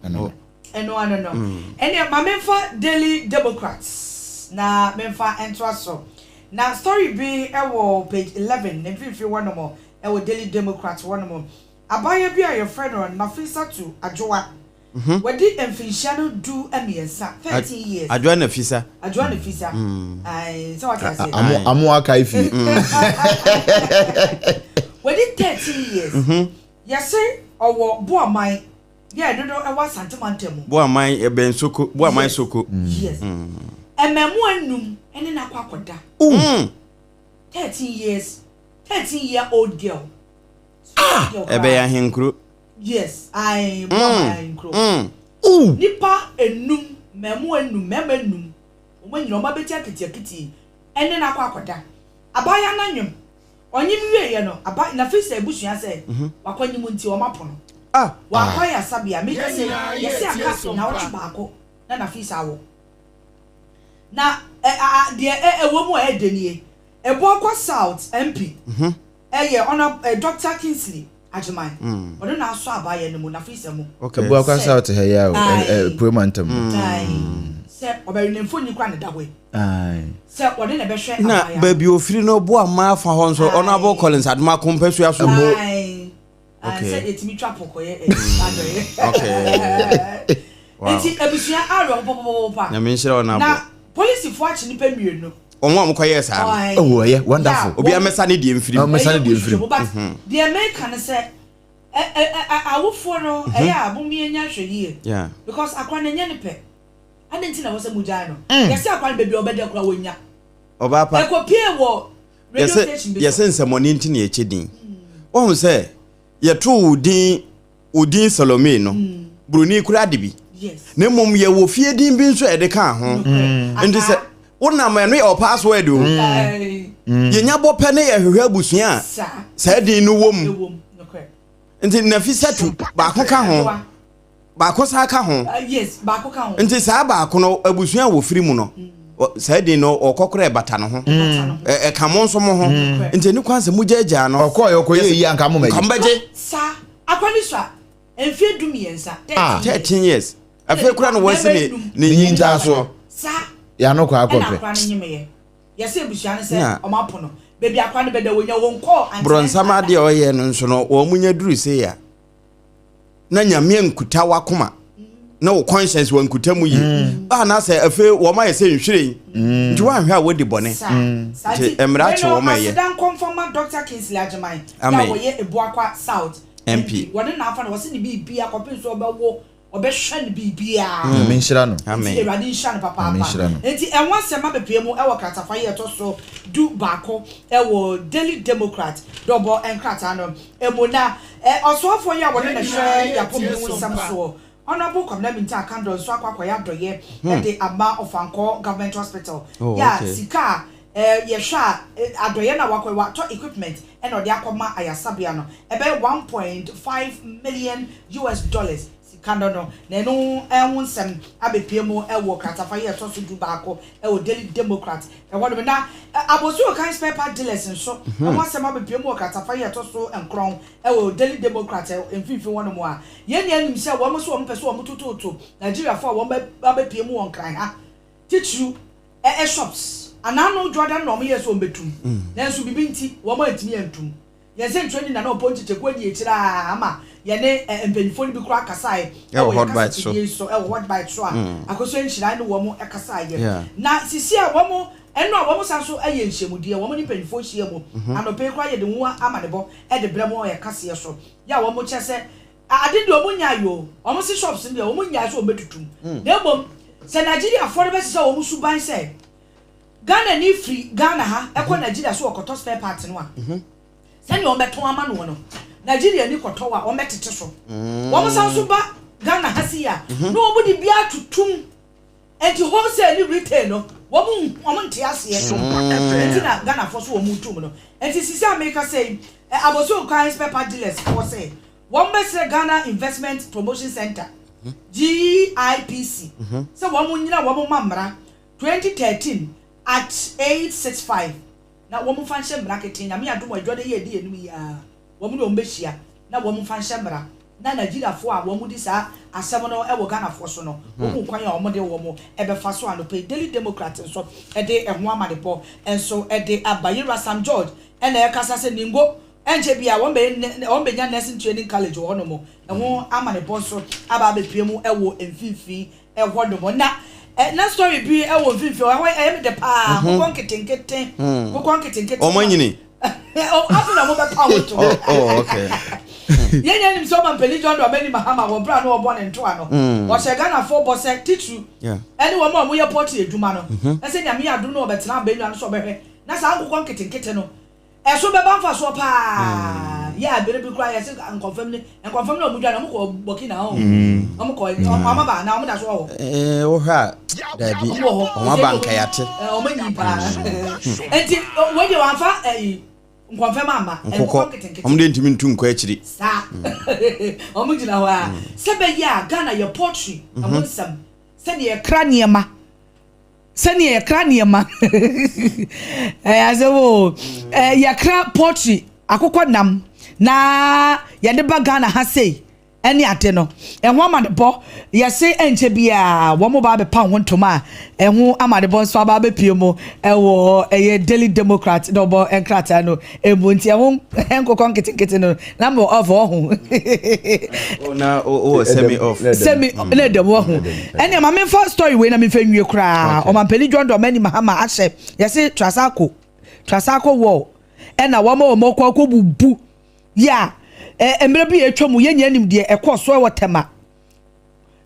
B: No. And your memfa Daily Democrats. Na memfa entraso. Na story be page 11. If you want more, Daily Democrats one more. Abaya be your friend or Nafisa to Ajoa. Wadi Enfishano do Emiesa 30 years.
A: Ajoa Nafisa.
B: Ajoa Nafisa. I so what I say.
C: Amu Kaifi.
B: Wadi 30 years. Yes, sir. Or boy my. Yeah, no, I was Santamantemo.
A: Boy, my Ben Soko, boy, my Soko.
B: Yes. And Memoanum, and in Aquacoda. 13 years, 13-year-old girl.
A: Ebea Hinkru.
B: Yes, I my crow. Nipa enum, Memoanum, Memenum. When your mother kitty, and then Aquacoda. Abaya Nanum. On you, know, about in a face, a bush, I say, Wakonimunti or Mapon. Wakwaya sabia me say yes I castle na ochi baako na fisa wo na de womo edenie ebokwa South MP ye honor Dr. Kingsley Ajiman odo na aso abaye ne mu na fisa mu
C: ebokwa South he ya promantam
B: se obere ne mfoni kwa ne dawe se odo ne behwe abaye
A: na baby ofiri no bo ama fa ho nso honorable Collins adma kompesu aso mo.
B: Okay. It's me trap okay.
A: Wow.
B: Enti ebusua aro popopopa.
A: Na me shira ona bo.
B: Na police fo achi nipa mienu.
A: Omo amkoye sa.
C: Oh yeah, wonderful.
A: Obi amesa ne die mfiri.
C: Amesa ne die mfiri.
B: The American say awofo no eya abumi enya hweye.
A: Yeah.
B: Because akwa na nya ne pe. Adenti na wo se mujai no. Yesi akwa na bebi obede akwa wonya.
A: Obaapa.
B: Ekopie wo radio station bi.
A: Yesi nsemoni nti na echedin. Ohun se yeto udin Salome no bruni kura debi
B: yes
A: ne mom ye wo fie din bi nso e de ka ho ndi se wona ma no e password o ye nya bo pe ne ye hwehwe abusua sa din no wom ndi na fi setu ba ko ka ho ba ko sa ka ho
B: yes ba ko ka ho
A: ndi sa ba ko no abusua wo firi mu no sa din no okokora e bata no ho e ka mo nso mo ho ndi ni kwanse mu jaja no
C: okoye yi anka mo maji
A: kambaje
B: sa akwani swa enfie dum yensa
A: 13 years afi kura no wase ne
C: nyinja so
B: sa
C: ya no kwa akopre
B: na akwani nyimeye yesi ebusua ne se omapo no bebi akwani beda wonya wonko
A: bronsama de oye no nso no wo munya duru se ya na nyame nkuta wakoma na wo conscience wankuta mu yi na se afi wo ma yese nhwire nti wa hwa wo di bone emra che wo ma ye
B: dan confirm Dr. Kingsley Ajiman ya wo ye Ebuakwa South MP wode na afa na wo se ni bibia akopin so obewo obehwe ni bibia
C: amen shira no
B: amen erade nhwa no papa enti enwa sema bepie mu ewo kratafa ye to so du baako ewo Daily Democrat double enkrata no emona osofo ya wode na hwe ya pomu samso honorable community candle so akwakoya doye de ama of Anko Government Hospital sika ye hwa adoye na wakwa to equipment and ode akoma ayasabia no ebe $1.5 million sikando no na no ensem abepie mu ewo kratafa ye to so du baako ewo Daily Democrat wode na abosu kan spare part dealers nso ensem abepie mu kratafa ye to so enkron ewo Daily Democrat emfifi won mo a ye ne anim se wo mo so wo pese wo tototo Nigeria for wo abepie mu won kran ha tichu shops anano Jordan no mo yeso mbetum nanso bibi nti wo ma atimi antum ye se ntwani na no ponti tekwadi ekira ama ye ne empenifo ni bi kura kasai
A: hot bite so
B: hot bite so akoso enhira ne wo mo ekasai ye na sisi a wo mo eno wo mo sanso aye nhyemude wo mo ni penifo hie mo anope kura ye de nwa ama ne bo e de bremo ye kase so ya wo mo chese ade de wo mo nya yo wo mo si shops ndi wo mo nya so obetutum na bom se Nigeria for be se wo mo suban se Ghana ni free Ghana ha ekọ Nigeria so okoto spare part no a se ni o beto ama no no Nigeria ni koto wa o metete so wo mo san so ba Ghana ha si ya no o bodi bia tutum enti wholesale ni retail no wo mo nte ase e enti na Ghana for so wo mo tum no enti sisi America say aboso kan spare part dealers for say wo mo say Ghana Investment Promotion Center GIPC so wo mo nyina wo mo mamra 2013 at 865 na wo mo fanche marketing na me adom adwode ye de enum ya wo mu no mbehia na wo mu fa nhembra na Nigeria fo a wo mu di sa asem no e wo Ghana fo so no wo mu kwan a wo mu de wo mu e be fa so anope Daily Democrat so e de ehwo amadebo enso e de Odehyieba Sam George e na e kasa se ningo enche bia wo be nya nursing training college wo no mo ehwo amadebo so aba be pie mu e wo emfifi e ho do mo na story bi e wo mfifi o e me de pa ko konketenkete ko konketenkete
A: o manyini
B: o afuna mo be pa wo to
A: oh okay
B: yenya nim so man peli John do many mahama wo bra no obo ne nto ano wo she Ghana for boss titru any wo mo ye portrait eduma no e se nyame adu no obetena ba enu so behwe na sa akukọ nketenkete no e so be ban fa so pa ya bere bi kra ya se confirm no mu dwa no mo ko Burkina ho mo ko mama ba na mo da so ho
A: wo ha da bi o ma banka yate
B: o ma nyi pa enti wo de wan fa confirm ama
A: omde ntimi ntu nkwa akiri
B: sa omugina ho a sebe ya Ghana ye poetry amonsam sene ye kraniema azewo ye kra poetry akokọ nam na ye de ba Ghana ha sei eni ate no enho amadebo ye se enche bia wo mo ba be pa ho ntoma enho amadebo nso ba be pie mo ewo eye Daily Democrat no bo enkrata no ebunti enho enkokọ nketenkete no na mo of ho
A: na o semi
B: na de wo ho eni ma me first story we na me fa nwie kra o ma peli John do mani mahama ahye ye se trasako wo ena wo mo mokọ bubu ya emre bi etwamu yenya nim de ekoso e wotema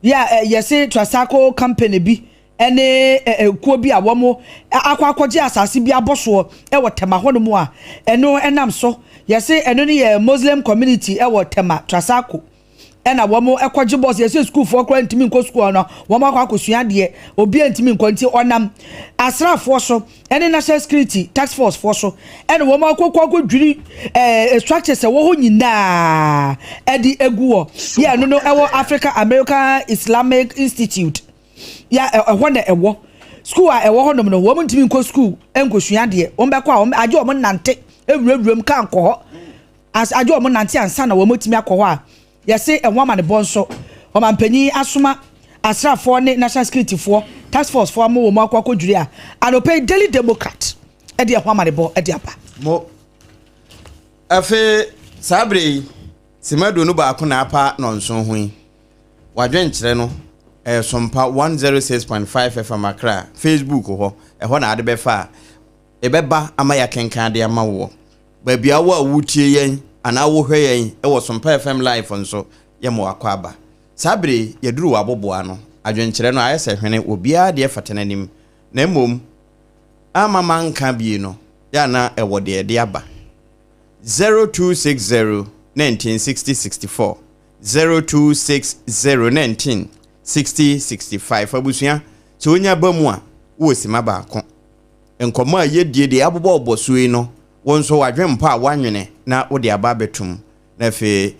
B: ya yesi trasako company bi ene kuo bi a wo mo akwakoje asase bi aboso e wotema hono a eno enam so yesi eno ne ye Muslim community e wotema trasako ena wo mo ekoje boss yesi school for kra ntimi nko school no wo mo akosua de obi ntimi nko nti onam asrafo so ene national security task force for so ene wo mo akokọ dwiri structures wo ho nyina edi eguo ya no ewo Africa American Islamic Institute ya ehwo na ewo school a ewo ho no wo mo ntimi nko school enkosua de wo mbekọ a aje wo mo nante ewurawuram kan kọ ho as aje wo mo nante ansa na wo mo timi akọ ho a yesi enwa ma ne bonso o ma mpanyi asoma asrafo ne national security for task force for mo mo akwa kodwiri a anope Daily Democrat e de enwa ma ne bo e de apa
A: mo afi sabre simado no ba ko na apa no nso hu wadwen kire no SOMPA 106.5 FM Accra Facebook ho ho na ade be fa e be ba amaya kenkan de ama wo ba bia wo a wutie yen ana wo hwe yen e wo SOMPA FM live nso ye mo akwaba sabre ye duru waboboa no adwenkyere no ayese hwene obia de fatananim na mmom amama nka bie no ya na e wo de aba 0260 1960 64 0260196065 abusua so onya bamu a wo sima ba ko enkomo a yedie de abobo obosuyi no wonso wadwempa a wanwene na wo de aba betum na fe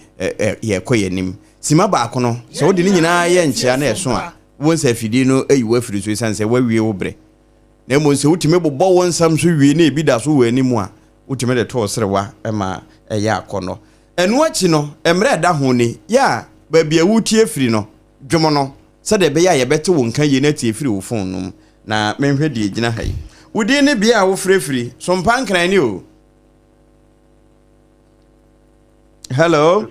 A: ye koyenim sima ba ko no so wo de ni nyina ye nchia na eso a wonsa afidi no ayiwa afiri so sanse wawie wo bre na mo nse wutime bobbo wonsam so wie na ebi da so wo animu a wutime de to serewa ma eye akono enu achi no emre da ho ni ya ba bia wutie afiri no dwomo no se de be ya ye bete wo nkan ye na tie afiri wo phone num na menhwe de gina hai wudi ne bia wo frefri SOMPA nkran ni o. Hello.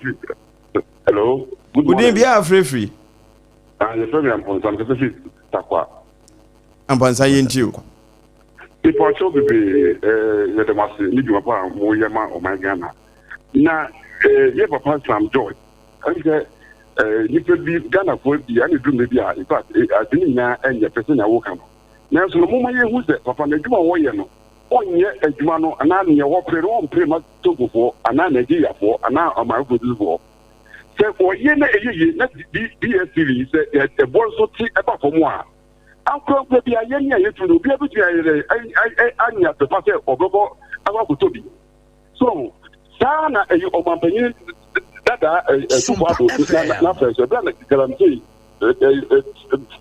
D: Hello.
A: Good morning. Wudi bia frefri.
D: The program on some specific takwa.
A: Ampansa yentio.
D: People show be the mass ni dwuma pa mo yema o my Ghana. Na ye papa Sam George. I say you could be Ghana for the any do maybe in fact I didn't na any person na work am. Na so no mo ye hu se papa na dwuma wo ye no. Onye adwuma no ana ne wo pre no pre ma togo for ana Nigeria for ana amafo for. Se o ye na eye na BSC se e bonso ti e ba for mo a. Akro pe bia ye ni ayetu no bia bitu ayere anya se pa se ogogo akwa tobi. So sana e o mampanyi dada tuwado na fresh brand galamti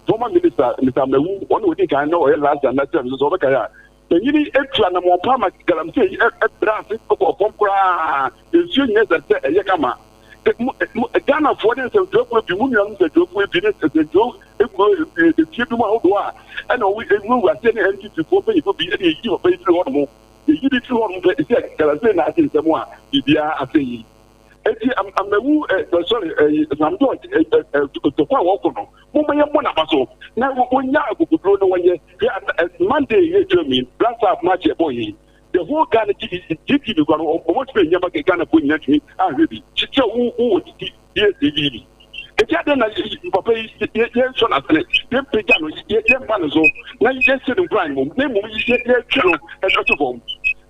D: former minister Mr. Mewu one we think I know last and that time so be kaya Penny extra na mo pama galamse brass ko kompra esu nyeza se eyekama Ghana for them to drop with the women to drop with the joke if you do my own and we are sending energy to go pay for being a year of pay through more. The unit to one galamse I think someone I say I'm sorry I'm doing to walk on Moma now when you go no one year Monday you tell me last half match boy the whole Ghana GP is going to almost be never Ghana put next me and really who yes the if you don't papa yes son as you pay down yes man so now you just sit in prime name yes kilo and not of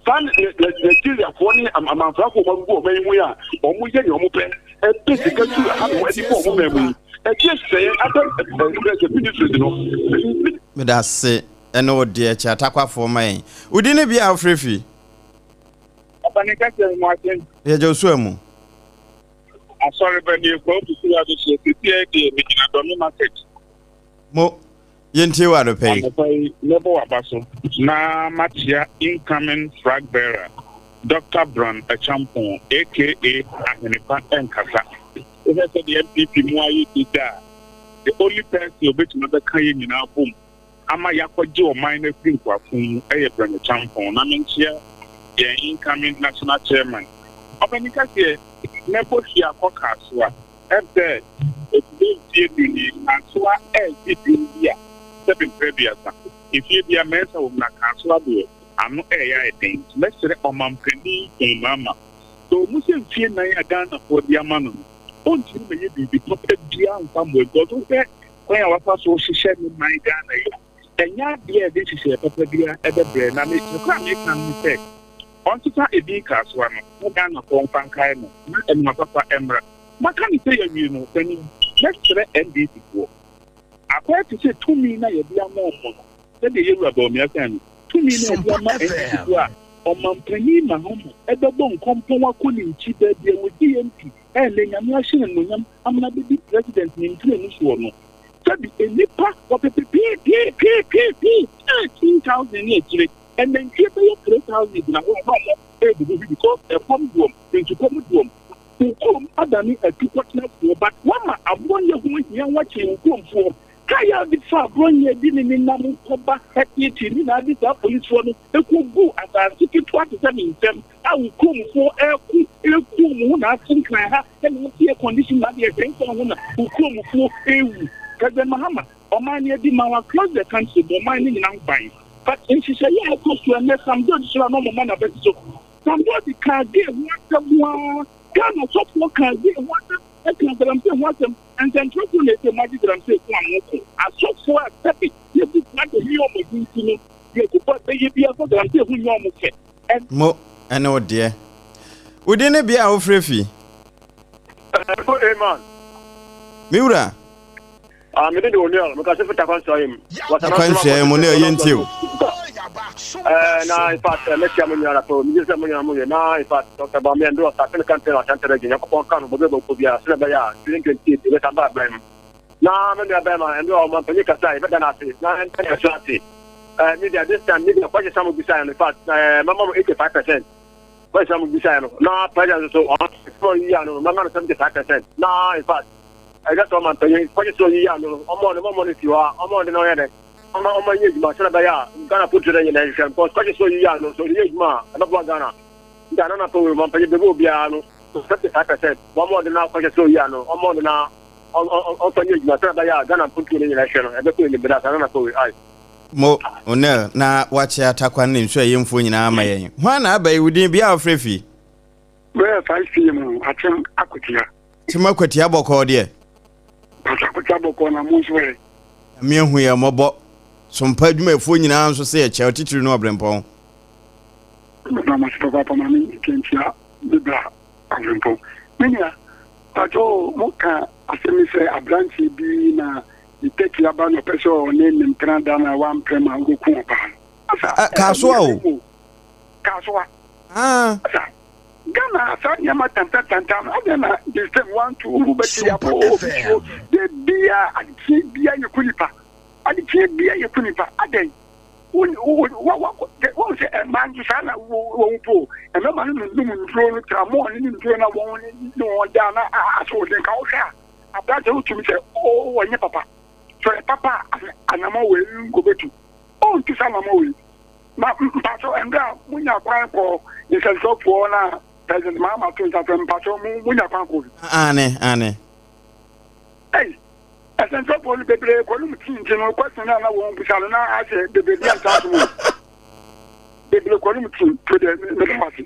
D: San Nigeria for me I'm from go we are almost getting on pen and basically have what for memory and just say I don't ministry no
A: me that say eno de cha takwa for my udine bia afrefi
D: Abanika say Martin
A: ye josu amu
D: sorry but you go to see how this is the me market
A: mo yenti wa do pay
D: never abaso na matia incoming flag bearer Dr. Brown Achampon aka Ahenipa Enkasa if I said the MPP mo ayi dida the only person you bet no be kan yin na boom ama yakwaje o minor free kwafun Brown Achampon na menchia the incoming national chairman Abanika say never here for Kaswa after it be the Kaswa India seven previous if you be a mentor of Kaswa do I'm not a thing let's say on Mampeni in Mama so Muslim fear na Ghana for the amano until maybe be perfect and somewhere go to that when our first so she said in my Ghana and ya dear this is a perfect at the brain and it's a can mistake on to a big Kaswa no Ghana for Pankaino and my papa Emra what can you say you know let's say NDC for I quite to say 2 million a year more then the year about me again 2 million a year on Mampeni Mahoma at the bone compound couldn't cheat there with DMP and then I'm not sure I'm not the president in Tunis. So the Nipa of the P 13,000 years and then keep 3,000 in a home because a home room into common room. Come Adani a two-partner for, but one I'm one year going watching home for. Kaya the far grown year didn't in Namu Koba, happy to me, I did that police for me. They could go as I took it 27 them. I will come for air cool, I think I have, and we'll see a condition that you're saying someone who come for a Kaza Mahama, or my near the Mawa close the country, but mining in Ambine. But if she said, yeah, of course, you are not some good, so I'm not man of it. So somebody can't get what Ghana so for can't get what I can't say what them. And then trouble is the magic that I'm saying, I saw for a happy. You did not hear me. You could put the year for them who you almost said. And
A: mo I know dear udine bia ofrefi
D: man
A: miura
D: me dey only because if I can show him what I
A: can share mo na yenti o
D: na in fact let's see money ara to me say money na in fact Dr. Bami ndo ta kan kan tell attention again yakon kan bo be ko bia se be ya 2020 be ta ba bem na me dey be ma ndo o man panye kasa e be na ase na en tell you ase media this time media kwaje samu bisa in fact mama 85% kwaje samu bisa no na praja so for year no mama 75% na in fact I got one man panye kwaje so year no omo ni tiwa omo ni no yede omo yejuma se be ya Ghana put to the election because kwaje so year no so yejuma na bo Ghana na to man panye be go bia no 75% one more na kwaje so year no omo na on panye yejuma se be ya Ghana put to the election e be ko ni be da na to ai
A: mo ona na wache atakwa ne nso yemfo nyina ama yen hwa na abai wudin bia afrefi
D: we 5pm atem akotia
A: tima kwatia boko de
D: akotia boko na munso
A: me hu ya mobo sompa adwumafo nyina nso se eche otitiri no obrempon
D: na masito papa mami kentia bibla obrempon menya ajo moka asemise abranchi bi na iteki aba no peso ne nimtranda na one prema ngoku oba
A: kaswa o
D: kaswa
E: Ghana sa nyama tanta adena the same 1 2 beti ya po de bia adi bia yekunipa aden what say a man to sana won't go. And no man in the drone, more in the drone, I won't know down. I saw the cow. I brought you to me, oh, when your papa. So, papa, and I'm always go to. Oh, to some away. Pato and when you're crying for, you can talk for now. President Mama to that Pato, when you're crying.
A: Anne.
E: Hey. As I talk for the baby, general question, I won't be shall now. I said, the baby, baby, according to the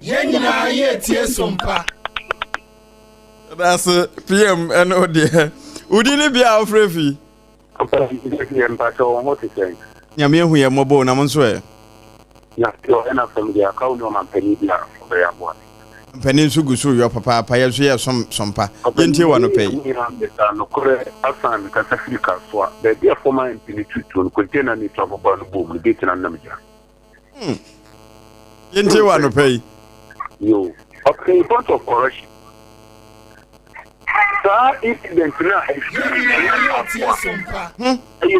C: Yet, yes, SOMPA.
A: That's a PM and oh dear. Would you be our free?
D: What is saying?
A: Yamia, we are mobile, I'm on swear.
D: Yes, you're enough from the account on Penny for the airport.
A: Peninsula, so your papa, payas here some SOMPA. Didn't you want to pay?
D: No correct, Asan, Casafrica, so the dear former infinitude to contain any trouble about the boom, dating and Namja.
A: Didn't you want to pay?
D: You. Okay, in front of correction. That incident now is you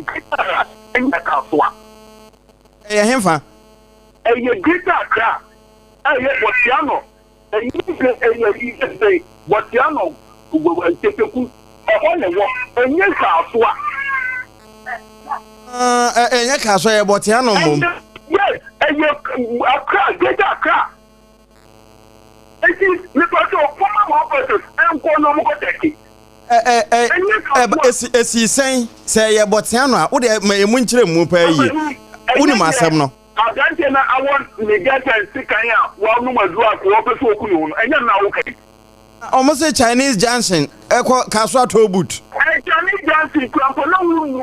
D: get in the car.
A: Hemfa.
D: And you get that car. And yet, what Yano? And you say, what Yano will take a good and yes,
A: And your car, so I bought Yano.
D: Yes, and you a car, get that car. It is the person of former officers and Kono.
A: Is he saying, say, Botiano, would have made a munchre mupay? Unimasam.
D: I want to get a sick while no one drug and you're now okay.
A: Almost a Chinese Johnson, Echo Caswa Tobut.
D: Chinese Johnson, Crampo, no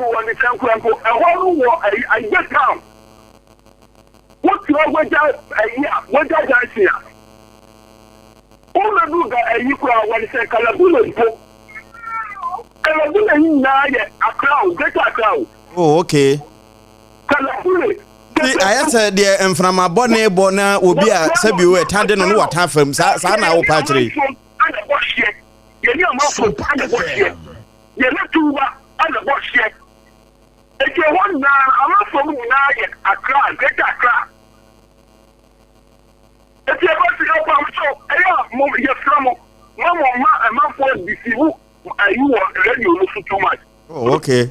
D: one is Crampo, a whole war, I get down. What's your way down a year? What does I see? All the good that you crowd when it's a Calabula. Calabula in a crowd, get a crowd.
A: Oh, okay.
D: Calabula.
A: I said, dear, and from a bonnet bona will be a Sabu attending on what happened. Sana Patri.
E: You're not too bad. If you want now, I'm not from a crowd, get a crowd. If you're going to help them, so, you're from Mamma, and my phone, you are ready to listen too much.
A: Oh, okay.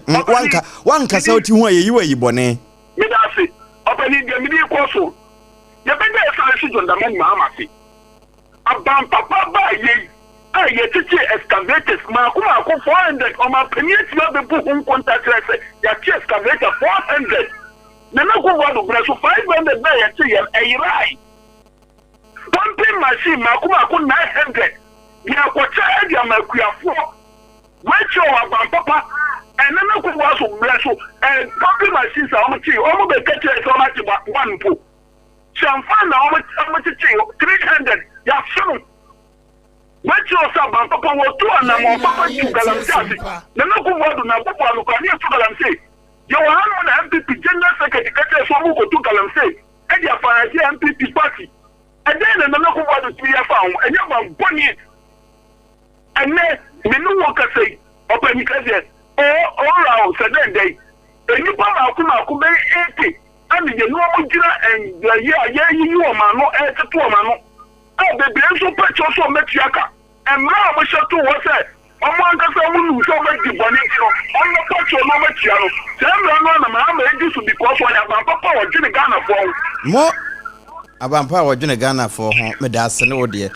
A: One castle to where you were bonnet.
E: Medasi, open the media course. You better say, on the man, Mamma. About Papa by ye. I get to excavators, Makuma 400 on my peninsula, the book who contact us, your excavator 400. Never go on to brush 500 by a tree and a ride. Pumping machine, Makuma 900. You are what I am a queer 4. Wait your about Papa, and then go was to bless you, and pumping machines are on you, almost a catcher so much about 1 pool. Champagne, how much 300, you have shown. Wait yourself, Papa will do and I'm Papa to Galamsey. The local word on a Papa look at you to Galamsey. Your MPP General Secretary from Mugo to Galamsey, and your financial MPP party. And then the local word to be found, and you have bunny. And then, the new worker say, open because all around Saturday day, and you come 80, and the normal dinner and the year you are man, no answer to a man. Oh, the Benzo Patch also met Yaka. And now we shall do what's that. Among the someone who shall make the bonito on the patch or no Matiano. Tell me, I'm ready to because when I'm Papa or Jimmy Ghana for
A: more about power Jimmy Ghana for Medas and oh dear.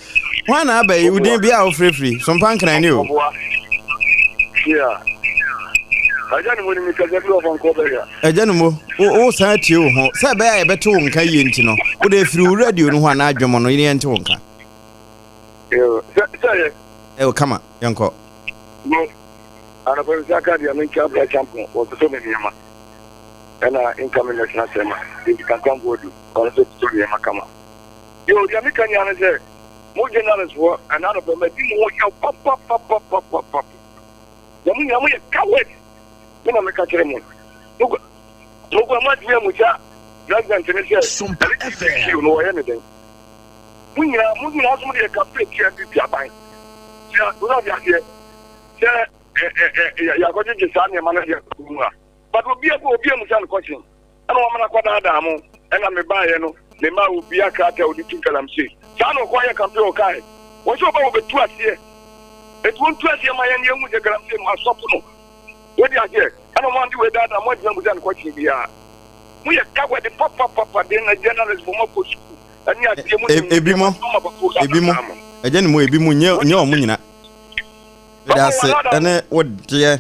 A: One abbey, you didn't be out free. Some punk I knew.
D: Yeah. I don't want to make a little of Uncle.
A: A gentleman, oh, sat you, said I bet to Unkayintino. Would they through radio and one Ajum on Indian Tonka? Oh, come on, young cock.
D: No, and a very Zaka, I mean, champion was so many Yama. And incoming national sema, if you can come with you, or the story Yamakama. You, Yamikan Yana said, more generals were another of them, but you know, you pop. Yamu, coward. When I'm a catcher, look, I might be a mucha, drug than Tennessee, you know anything. We are moving out of the cafe here to Japan. Do not here. You are going to sign your manager, but will be a Musan question.
E: ana wo mana kwada da mo ena me ba ye no me ma obi akata odi tunkalam se sa no kwa ye kampe o kai wo so ba wo betu ase etu ntu ase ma ye ne hu je galam se ma sopo no wo di ase ana mo andi we dada mo di nguza ko chi bia mu ye kagwa de papa de na journalist mo ko school ani ase mo
A: ebi mo ejeni mo ebi mo nye o mo nyina da se ene wo de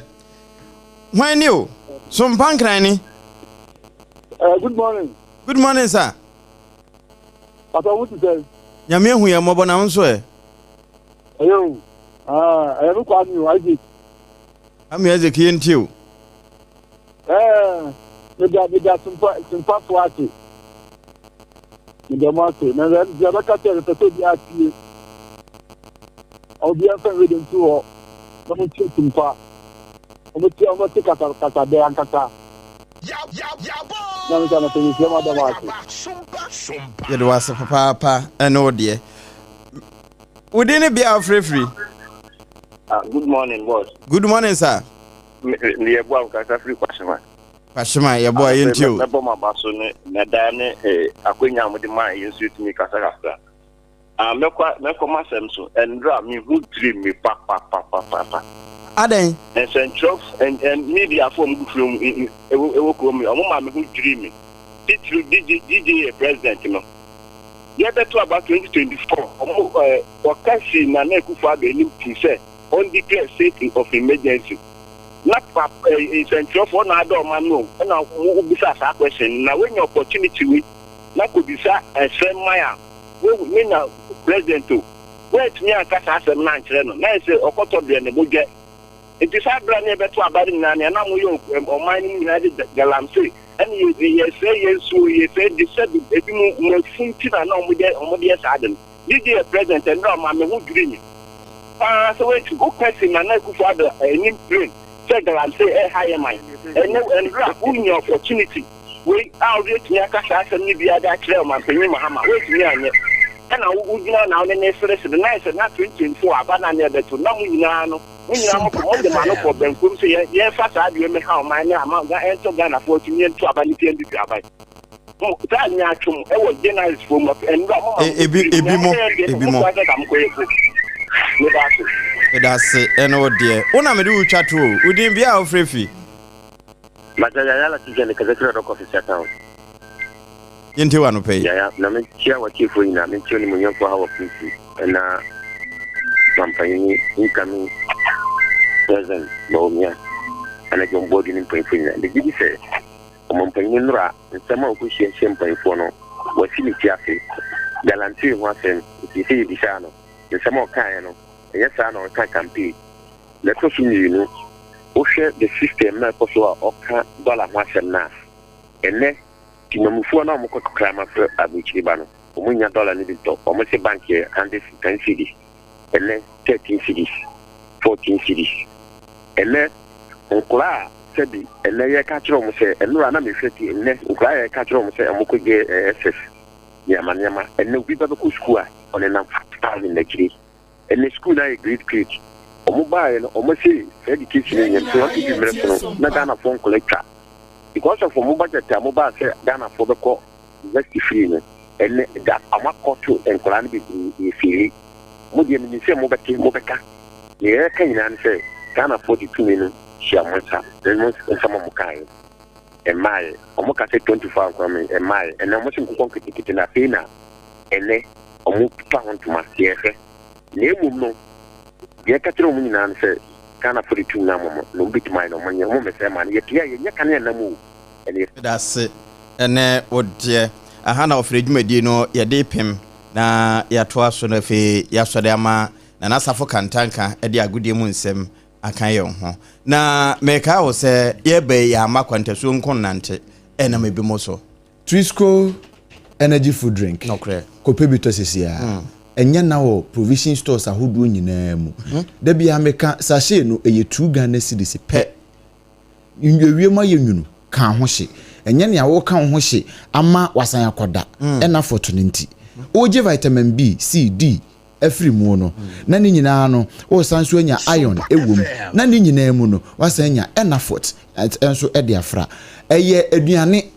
A: hwan ni o so mpankran ni
E: good morning.
A: Good morning, sir.
E: What are you saying?
A: Nyame hu ye mobo na nso e.
E: Ayo. I look at you, Isaac.
A: Am Isaac yentio.
E: Me da some password. Me da master. Na da ka tell the to be ati. I'll be after reading to o. Na mo chi tumpa. O mo ti kata de ankata. Na me kana te ni ma da master.
A: Ye do wase papa eno de. Udini bia free.
E: Good morning, boss.
A: Good morning, sir.
E: Me ebo ka free kwashima.
A: Kwashima ye boy yentio.
E: Me bo ma baso ne na da ne akwenya mo de ma yesu tumi kasa. Me kwa masem so endra me who dream me pa.
A: Aden.
E: And central and media form good film ewo ko me omo ma me who dream me. DJ president no. Yeah, better about 2024. Wakasi na Nekufa Benin say on declare state of emergency. Not in central for another man no. And now we bisa a question. Now when your opportunity we na could bisa a friend Maya. We mean now president to. Where to me a kasa asem na nkyere no. Na say okoto de ne boje. It is hard brand better about na na mo yo o man ni na de galamse. And you say yes, so you say the said if you function and no sadden. DJ president and no mamma who dream. So wait to go question and go for the new brain. Say that say higher mind. And grab your opportunity. We are rich near Casa and Nibia that trail man for Mahama. Wait me and I would now the next the nice and not 24 abandon the to no. When you are on the man for them, say, yes, I do make how my name enter Ghana 14 years to Abanity and the Abai. Oh, that natural, I was generous from and
A: that's it, and oh dear. When I'm do chat to, we didn't be out free.
E: Material to the Cathedral office at town.
A: Into one pay.
E: Yeah, no, share what you for in a mention when you're for our people and company incoming. Present Bomia and I can body in Pine. The big say, Mompagninra, and some of which she champagne for no, was in the Jaffe. Galanty was in the city di Sano, the Samo Cayano, yes, I know I can pay. Let us you know, who share the system, not possible or dollar was enough. And then, Timofuana Moko climber for Abichibano, $1 dollar needed to almost a bank here and this 10 cities, and then 13 cities, 14 cities. And then, Unkla said, and then you catch on say, and no, I'm afraid, and then Unkla catch on say, and Moko get SS. Yama, and no people go school on an in the tree. And the school I agreed create. Or mobile, almost say, education and 20 minutes, not Ghana phone collector. Because of mobile budget, mobile say Ghana for the call, that's the free. And that I'm not caught to and Koran be free. Modium, you say Mobeka. Yeah, can you answer? Ghana 42 minutes, she amounts up, then most in some of Mukai. And my, Omoka say 25 coming, and my, and I'm watching Kukonk in a pena, and then Omuk pound to my CFA. Name no. The Catherine answer, Ghana 42 number, no bit mine or money, moment, man, yet, yeah, you can't move. And if
A: that's it, and what, a hand of Redmedino, ya deep him, na ya twas on the fee, Yasodama, and Asafo Kantanka, a dear good munsem. Akayo na meka wo se yebe ya makwanteso nkonante ena mebi moso
C: Trisco energy food drink
A: no kre
C: kope bi to sesia enya na wo provision stores ahodo nyina mu da bia meka sachet no eye 2 Ghana cedis pe nyewie ma yenwunu ka ho hye enya ne awo ka ho hye ama wasan akoda ena foto nti oje vitamin B C D every mu no na ni nyina no o sanso anya iron ewom na ni nyina mu no wasanya enafort enso e de afra eye aduane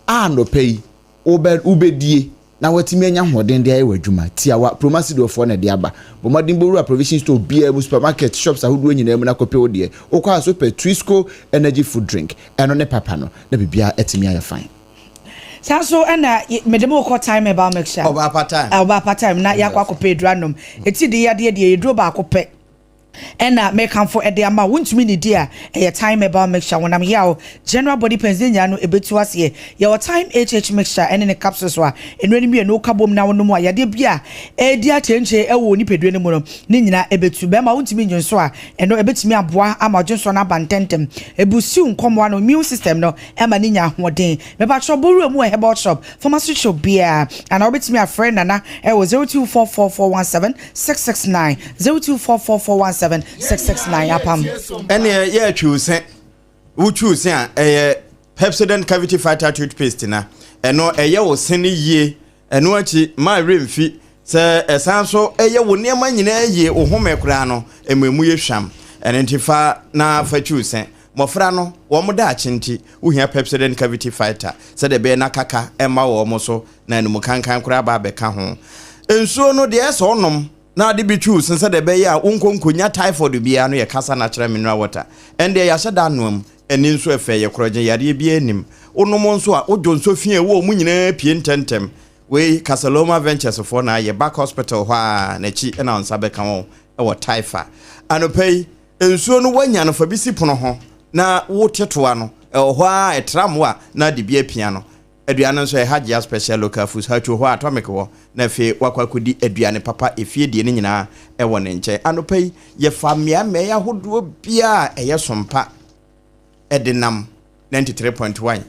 C: no pay obedie na watimi anya hoden de aye wadwuma tiawa promasido for na de aba bomodin boru provision store bia supermarket shops ahodo nyina mu na kope ode okwa so Petrisco energy food drink eno ne papa no na bibia etimi aye fine
B: so ana medemo ko time about mixture obaapa time na yakwa kope dranom eti de yade de edro ba kope ena make am for ede ama wontumi ni dia e time about mixture wonam here general body pains nya no ebetu ase your time HH mixture ene ne capsules wa enwani mi no kabom na wono mu ayade bia e dia chenche e wo ni pedue ne mu no ni nyina ebetu be ma wontumi nyonso a eno ebetumi aboa ama dwonso na bantentem ebusi nkomo ano immune system no e ma ni nya hoden me ba choboru mu herbal shop pharmacy shop bia and obetumi a friend nana e wo 0244176669 024417 669 APAM.
A: Any yeah choose who choose Pepsodent cavity fighter toothpaste na eno eye wo sene yie eno achi my remfi se esanso eye wo niam nyina ye ohome kura no ememu ye hwam enentifa na fa choose mofra no wo mo da achinti wo hia Pepsodent cavity fighter se de be na kaka ema wo mo so na enu kankan kura ba be ka ho ensuo no de eso onom na de bi choose sense de be ya unkonkonya typhoid bia no ye kasa natural mineral water ende ya sheda noam eni nso efe ye kroje yare bia enim onom nso a ojo nso fie wo mu nyina pie ntentem we Casaloma Ventures for na ye back hospital hwa na chi na onsa be kan wo e typha anopei ensuo no wanya no fa bisi pono ho na wo tetoa no e hwa etram a na de bia pia no aduane nso e hajia special local foods ha cho ho atomic wo na fe wakwakodi aduane papa efie die ne nyina e wo ne nche anopai ye famia me ya hodo bia e ye sompa edenam 93.1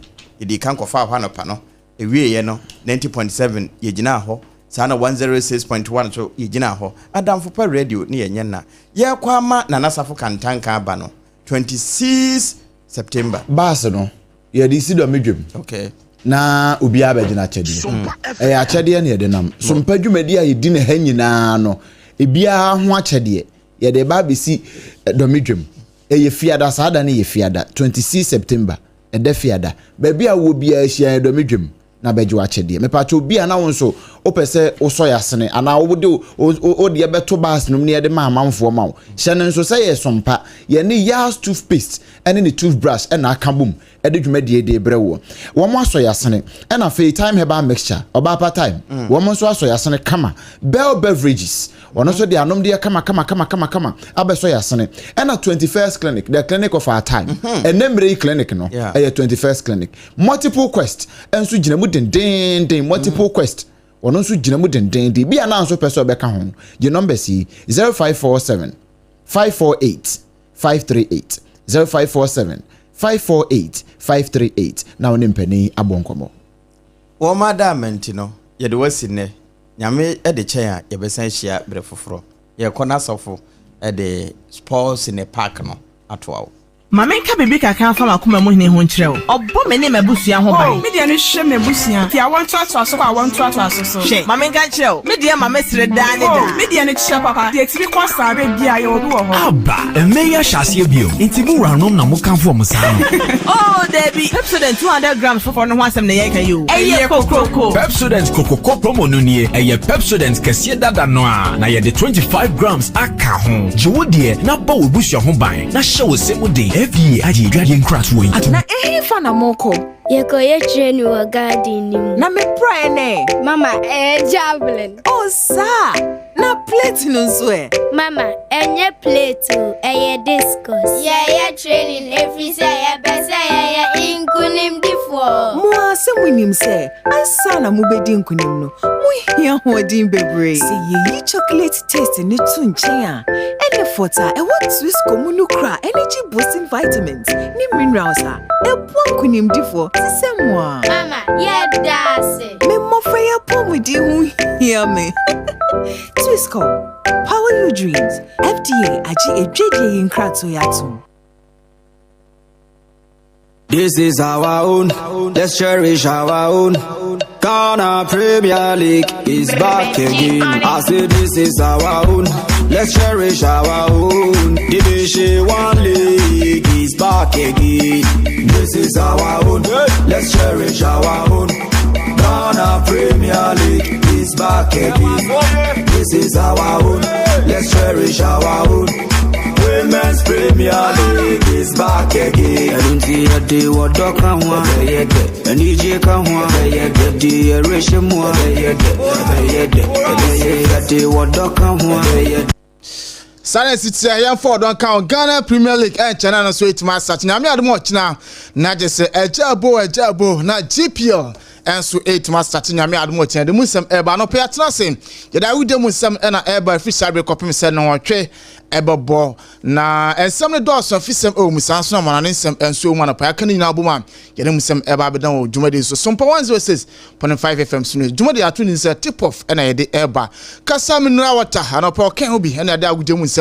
A: idi kan kofa hwa no pa no ewie ye no 90.7 ye gina ho sana 106.1 so ye gina ho adamfo pa radio ne ye nyena ye kwama na nasafo kantanka aba no 26 September
C: bas no ye di sido medwem
A: okay
C: na obi abegina chede achede ne de nam sompa dwumadi a yedi ne ha nyina no ebia ho achede ye de ba besi domedwem ye fiada saada ne ye fiada 26 September de fiada ba bia wo bia hia domedwem na bejo achede me pa cho bia na wonso opese oso yasene ana wo de o de beto bas no ne de maamamfo ma wo hyene nso se ye sompa ye ne yas toothpaste ene ne toothbrush ena akabum ede dwumadi de brewo wo mo aso yasene ena fe time herbal mixture obaapa time wo mo nso aso yasene kama bell beverages wono so de anom de kama abeso yasene ena 21st clinic the clinic of our time enemre clinic no 21st clinic multiple quest enso gina mu den multiple quest wono nso gina mu den bia na nso person be ka ho the number si 0547 548 538 0547 548 538 na woni mpani abonkomo
A: wo madamenti no ye de wasine nyame e de chen a ye besan hia bre foforo ye kona sofo e de sports in a park no atoa
F: Mamenka bibi kaka fa makoma mu hene ho nkyerɛw. Ɔbɔ me ne mabusua ho ban.
G: Me dia ne hwɛ mabusua. Ti awon to aso so kwa won to aso so.
F: Hwɛ, mamenka kyerɛw. Me dia mamesere daa ne da.
G: Me dia ne kyerɛ papa. Ti etiri kwa sabe bia ye obi wɔ hɔ.
H: Aba, emeya hyase bio. Nti mu ranom na mo kanfo mo saa.
F: Oh, Debbie, Pepsodent 200 grams for no ho asɛm na yɛ ka yo. Ɛyɛ kokoko.
H: Pepsodent kokoko promo no nie. Ɛyɛ Pepsodent kɛseɛ dada no a. Na yɛ de 25 grams aka ho. Jiwo de na ba wo busua ho ban. Na hyɛ wo semu de. FBA aji dwade nkrat wo yi.
G: Na fa na moko.
I: Yeko ye train wo garden nim.
G: Na me pray ne.
I: Mama, javelin.
G: Oh, sa. Na plate no so e.
I: Mama, enye plate o, discus. Ye training every say ye bese ye inkunim difo.
G: Mo asem winim say, ansa na mo bedi inkunim no. Mo hia hodin bebre. Say ye chocolate taste ni tu nchen a. Ene fota e what Swiss comunu kra energy boosting vitamins ni minerals a. E bon kunim difo. Mama,
I: yeah, that's it.
G: Me mofre ya pomudi hu hear me. Twisco, power your dreams. FDA aji ejeje inkrato yatum.
J: This is our own. Let's cherish our own. Ghana Premier League is back again. I say this is our own. Let's cherish our own. Division 1 League is back again. This is our own. Let's cherish our own. back again. This is our own. Let's cherish our own. Women's Premier League is back again. And in the day, what dog can one, and EJ can one, the ratio more, what dog can one.
K: Silence it's a young Ford on count Ghana Premier League and China so it must such. Now, me had much now. Not just a jabo, not GPL. And so 8 months starting me had much and the Muslim eba no pay at nothing. Yet I would do Muslim and a eba fish I copy said no tray eba ball. Na and some of the doors of Fisem oh Musanson man and so man up I can in Abuman. Yet Muslim eba bedown Jumadi so SOMPA 106.5 FM soon. Jumadi are tuning a tip off and I did eba. Kasamin Rawata and a poor can be and I doubt Jamus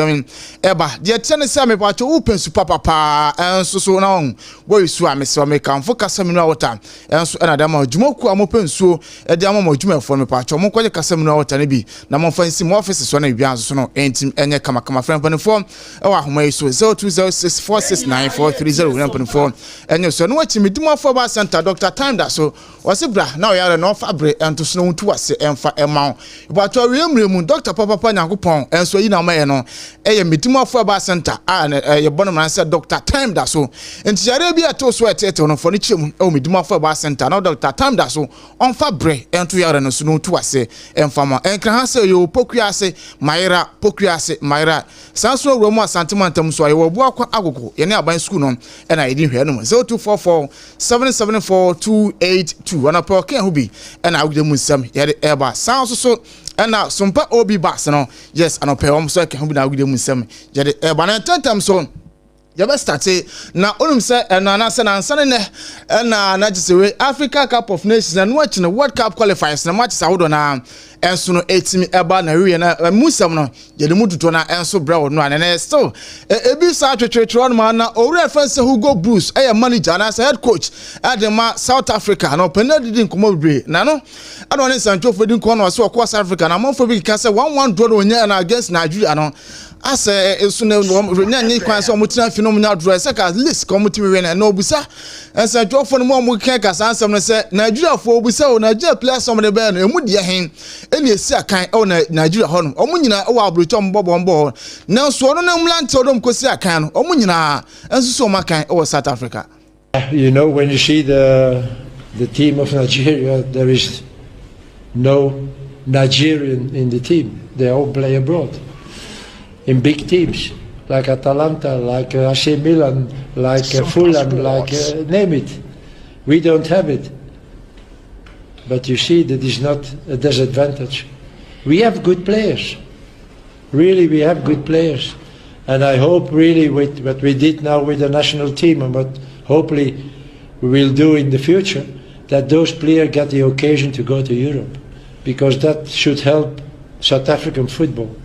K: eba. The Tennessee me part open super papa and so now where you swam so make come for Kasamin Rawata and so another Jumo. I'm open so a diamond juma for me patch or more Casam no tanabi. Namon fancy more offices on a bias no ain't any kama friend on the phone. Oh, may so 0206469430 and you son watching me do more for center Dr. Time that so was a bra now you are an offer and to snow to us and for a mount. But your room Dr. Papa Panagupon and so you know may no a me do more for center and your bonum said Dr. Time that so and Jarabia to sweat it on furniture oh me do more for center now Dr. Time so on fabre and to yara no so no to ase and farmer and can say you pokuase Myra sanso romo santimantam so ayo bo akwa agogo ye ne aban school no and I didn't hear no 0244774282 and a can who be and I would them some ye eba sanso so and now SOMPA obi bass no yes and opem so can be na would them some ye eba na tantam so you best start na onum say na answer ne na just say Africa Cup of Nations and watching the World Cup qualifiers na matches awodo na enso no etimi eba na we na musam no ye de mututo na enso bra no na still ebi sa twetwetro no ma na owura fancy Hugo Bruce manager na head coach adema South Africa no penalty din komo bre na no ado ne sancho fodin ko no so ko South Africa na monfo bi ka say 1-1 draw no nya na against Nigeria no ase eso ne nya nyi kwan so mutina phenomenal draw say ka list ko mutimi we na no busa sancho fo no mo kan ka sansam no say Nigeria fo busa o Nigeria players some de be no emu de hen eni esi akan o na Nigeria ho no omu nyina o abrocho mbobombo na so no na mlante odom kosi akan no omu nyina enso so makan o South Africa.
L: You know, when you see the team of Nigeria, there is no Nigerian in the team. They all play abroad in big teams like Atalanta, like AC Milan, like Fulham, like name it. We don't have it. But you see, that is not a disadvantage. We have good players. Really, we have good players. And I hope really with what we did now with the national team and what hopefully we will do in the future, that those players get the occasion to go to Europe. Because that should help South African football.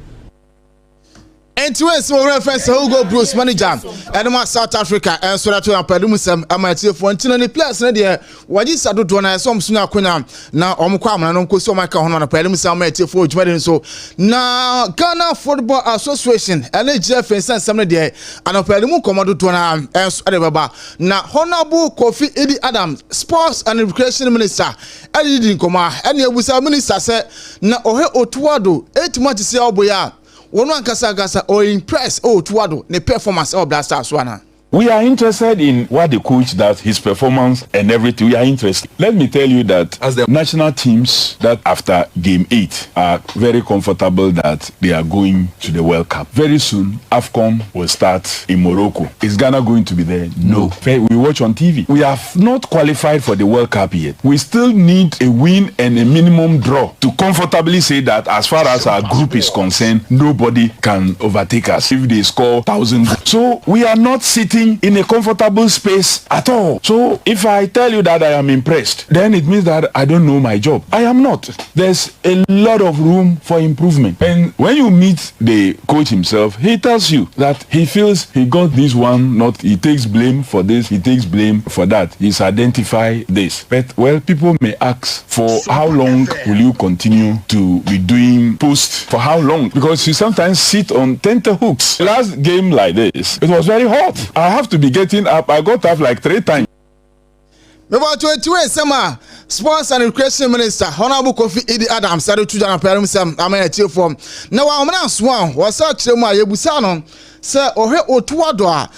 K: And to us, reference Hugo Bruce manager and South Africa and so that to Pedumusam amateur for any players there. What is that to na some sooner kuna na omkwam na nko so maka hono na Pedumusam amateur for Jumadi so na Ghana Football Association and Jeff and some there and Pedumu commando to na and so baba na Honorable Kofi Edi Adam Sports and Recreation Minister Edi Nkoma and Ebusa Minister say na ohe otuado 8 months say oboya one kasa or impress Tuado the performance of that Swana.
M: We are interested in what the coach does, his performance and everything. We are interested. Let me tell you that as the national teams that after game 8 are very comfortable that they are going to the World Cup. Very soon, AFCON will start in Morocco. Is Ghana going to be there? No. We watch on TV. We have not qualified for the World Cup yet. We still need a win and a minimum draw to comfortably say that as far as our group is concerned, nobody can overtake us if they score 1,000. So we are not sitting in a comfortable space at all. So if I tell you that I am impressed, then it means that I don't know my job. I am not. There's a lot of room for improvement. And when you meet the coach himself, he tells you that he feels he got this one, not he takes blame for this, he takes blame for that. He's identified this. But well, people may ask, for how long will you continue to be doing posts? For how long? Because you sometimes sit on tenterhooks. Last game like this, it was very hot. I have to be getting up. I got up like 3 times.
K: Me want to sema Sports and Recreation Minister Honorable Kofi Idi Adams said to Jana Perimsam Amaya form. Now I'm not swan was such a Yabusano, sir, or her Otuado,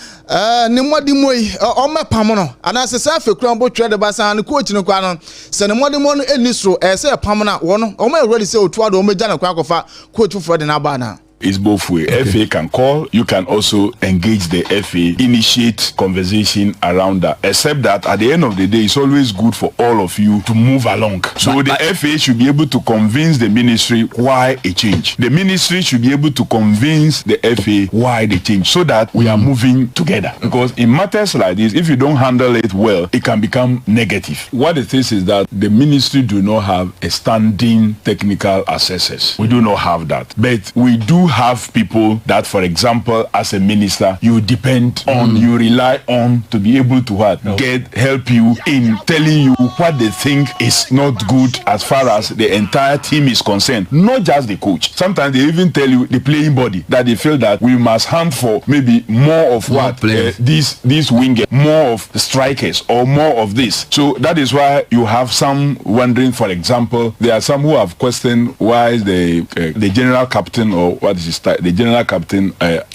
K: Nimodimoy, or my Pamono, and as a self crumble trader Bassa and the coach in the Quanon, send a modern in this row, as a permanent one, or may already say Otuado, Majana Quakofa, coach for the Nabana.
M: It's both way. Okay. FA can call. You can also engage the FA, initiate conversation around that. Except that at the end of the day, it's always good for all of you to move along. So the FA should be able to convince the ministry why a change. The ministry should be able to convince the FA why the change, so that we are moving together. Because in matters like this, if you don't handle it well, it can become negative. What it is that the ministry do not have a standing technical assessors. We do not have that. But we do have people that, for example, as a minister, you depend on, you rely on to be able to help you in telling you what they think is not good as far as the entire team is concerned, not just the coach. Sometimes they even tell you, the playing body, that they feel that we must hunt for maybe more of these wingers, more of strikers, or more of this. So that is why you have some wondering. For example, there are some who have questioned why the general captain, or what is the general captain,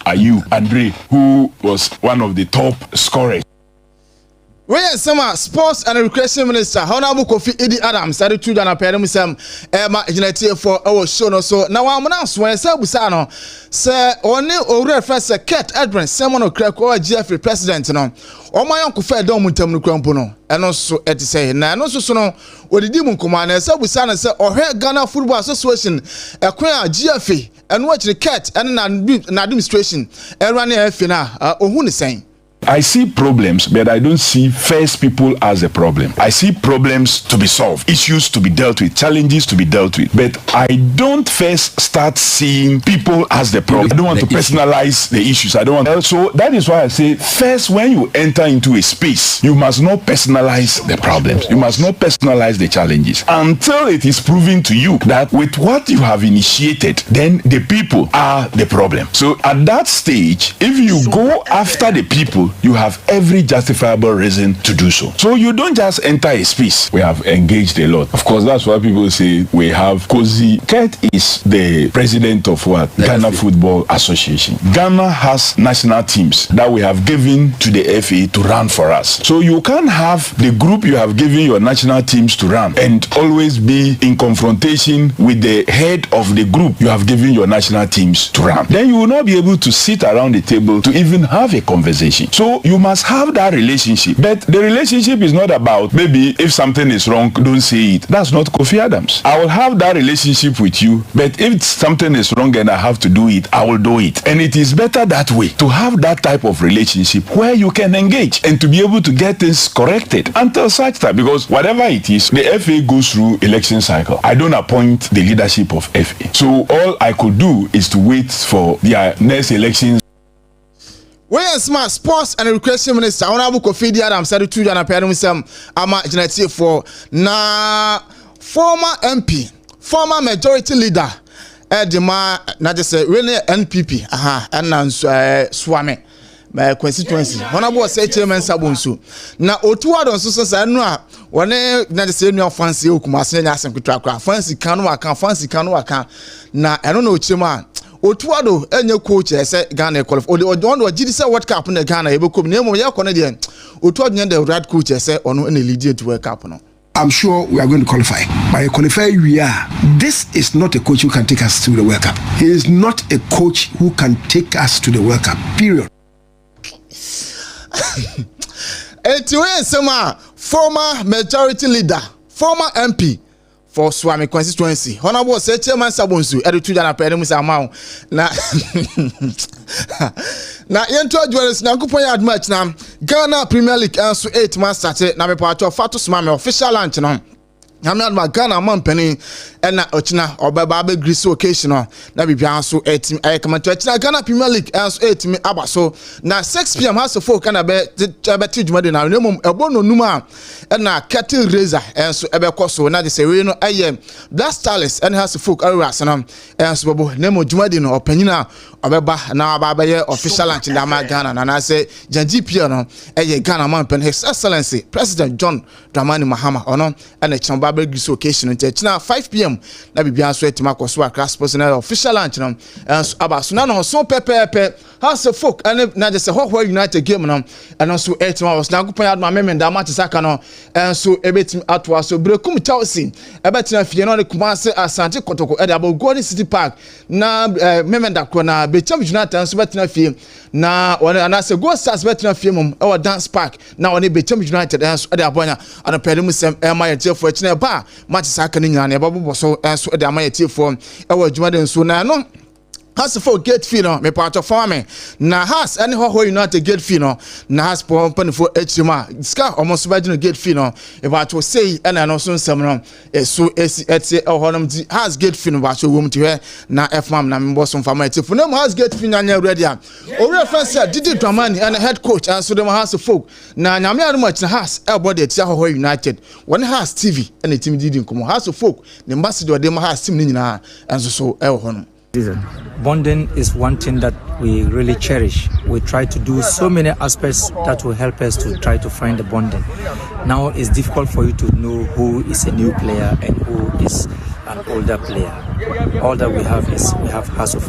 M: Ayu Andre, who was one of the top scorers.
K: When summer Sports and Recreation Minister Honorable Kofi Idi Adams started to Jana Perimsam Emma Unity for our show. No, so now I'm announced when Sabusano, sir, only over first Kurt Edwin, someone of Crack or Jeffrey President. No, or my uncle Fed Domuntem Crampono, and also at the say, and also so no, what the demon commander Sabusana said, or her Ghana Football Association, acquire GFA, and watch the cat and an administration, and running a fina, or who is saying.
M: I see problems, but I don't see first people as a problem. I see problems to be solved, issues to be dealt with, challenges to be dealt with. But I don't first start seeing people as the problem. I don't want to personalize the issues. I don't want. So that is why I say, first, when you enter into a space, you must not personalize the problems. You must not personalize the challenges until it is proven to you that with what you have initiated, then the people are the problem. So at that stage, if you go after the people, you have every justifiable reason to do so. So you don't just enter a space. We have engaged a lot. Of course, that's why people say we have cozy. Kurt is the president of what? Ghana Football Association. Ghana has national teams that we have given to the FA to run for us. So you can't have the group you have given your national teams to run and always be in confrontation with the head of the group you have given your national teams to run. Then you will not be able to sit around the table to even have a conversation. So you must have that relationship. But the relationship is not about maybe if something is wrong, don't say it. That's not Kofi Adams. I will have that relationship with you, but if something is wrong and I have to do it, I will do it. And it is better that way, to have that type of relationship where you can engage and to be able to get things corrected until such time. Because whatever it is, the FA goes through election cycle. I don't appoint the leadership of FA. So all I could do is to wait for their next elections.
K: When smart Sports and Recreation Minister Honorable Kofi Idi Adams said to Jana Perimsam Ama Unity for na former MP, former majority leader, Edema, not just really NPP, and Swami, my constituency. Honorable say Chairman Sabunsu. Na Otuado on Susan Noa, one not the same fancy Okumasena Sankutra, fancy canoa, na I don't know Chairman. Otuado enye coach say Ghana qualify. O don do GDC World Cup na Ghana e be come na mo ya kono de. Otuado nye the right coach say ono na lead to World Cup no.
N: I'm sure we are going to qualify. By qualify we are. This is not a coach who can take us to the World Cup. He is not a coach who can take us to the World Cup. Period.
K: Etiwe Sema, former majority leader, former MP for Swami constituency. Honorable say Chairman Sabunsu editu Jana Perimsam Amao na na yento journalist na kupon yard match na Ghana Premier League so 8 man started na me part of Fatus Mame official launch no nyame adma Ghana mampani ena ochina obeba be grease occasion na bibia so etim ayekama to ochina Ghana Premier League enso etimi aba so na 6 p.m. has folk na be tijuma de na nemum ebo no numa ena Kettle Razor enso ebe koso na de se we no aye Black Stars and has folk aras na enso bebo nemo juma de no opanyina obeba na aba ye official launch in Ghana na say GPL no aye Ghana mampani His Excellency President John Dramani Mahama ono ena chamba grease occasion until 5 p.m. na bibia so etima koso akra sports na official launch no enso aba so na no so pepepe has a folk and na just a Hawk United game no and also etima was na gopan adma memenda match saka no enso ebetim atwa so brekum Chelsea ebetina fie no Kumase Asante Kotoko e abo Golden City Park na memenda ko na Becham United enso betina fie na na se Go Stars betina fie mum e Dance Park na one Becham United enso e abonya ana pele mu sem e ma ye for chine ba match saka ni nyane ba bobo so enso e ama ye tiefo e wa adwuma de nso na no has for gate fee no me part of farming na has any ho United gate fee no na has company for HMA ska almost by gate fee no e ba to say and no so nsem no so eti honum di has gate fee no ba so wom ti he na FMAM na me boss farmer tifo na has gate fee nya ready a o reference Didi Dramani and head coach and so dem has folk na nyame adom ati has e body eti ho United one has TV and team Didi nkomo has folk the ambassador dem has team ni nyina and so e honum.
O: Bonding is one thing that we really cherish. We try to do so many aspects that will help us to try to find the bonding. Now it's difficult for you to know who is a new player and who is an older player. All that we have is we have House of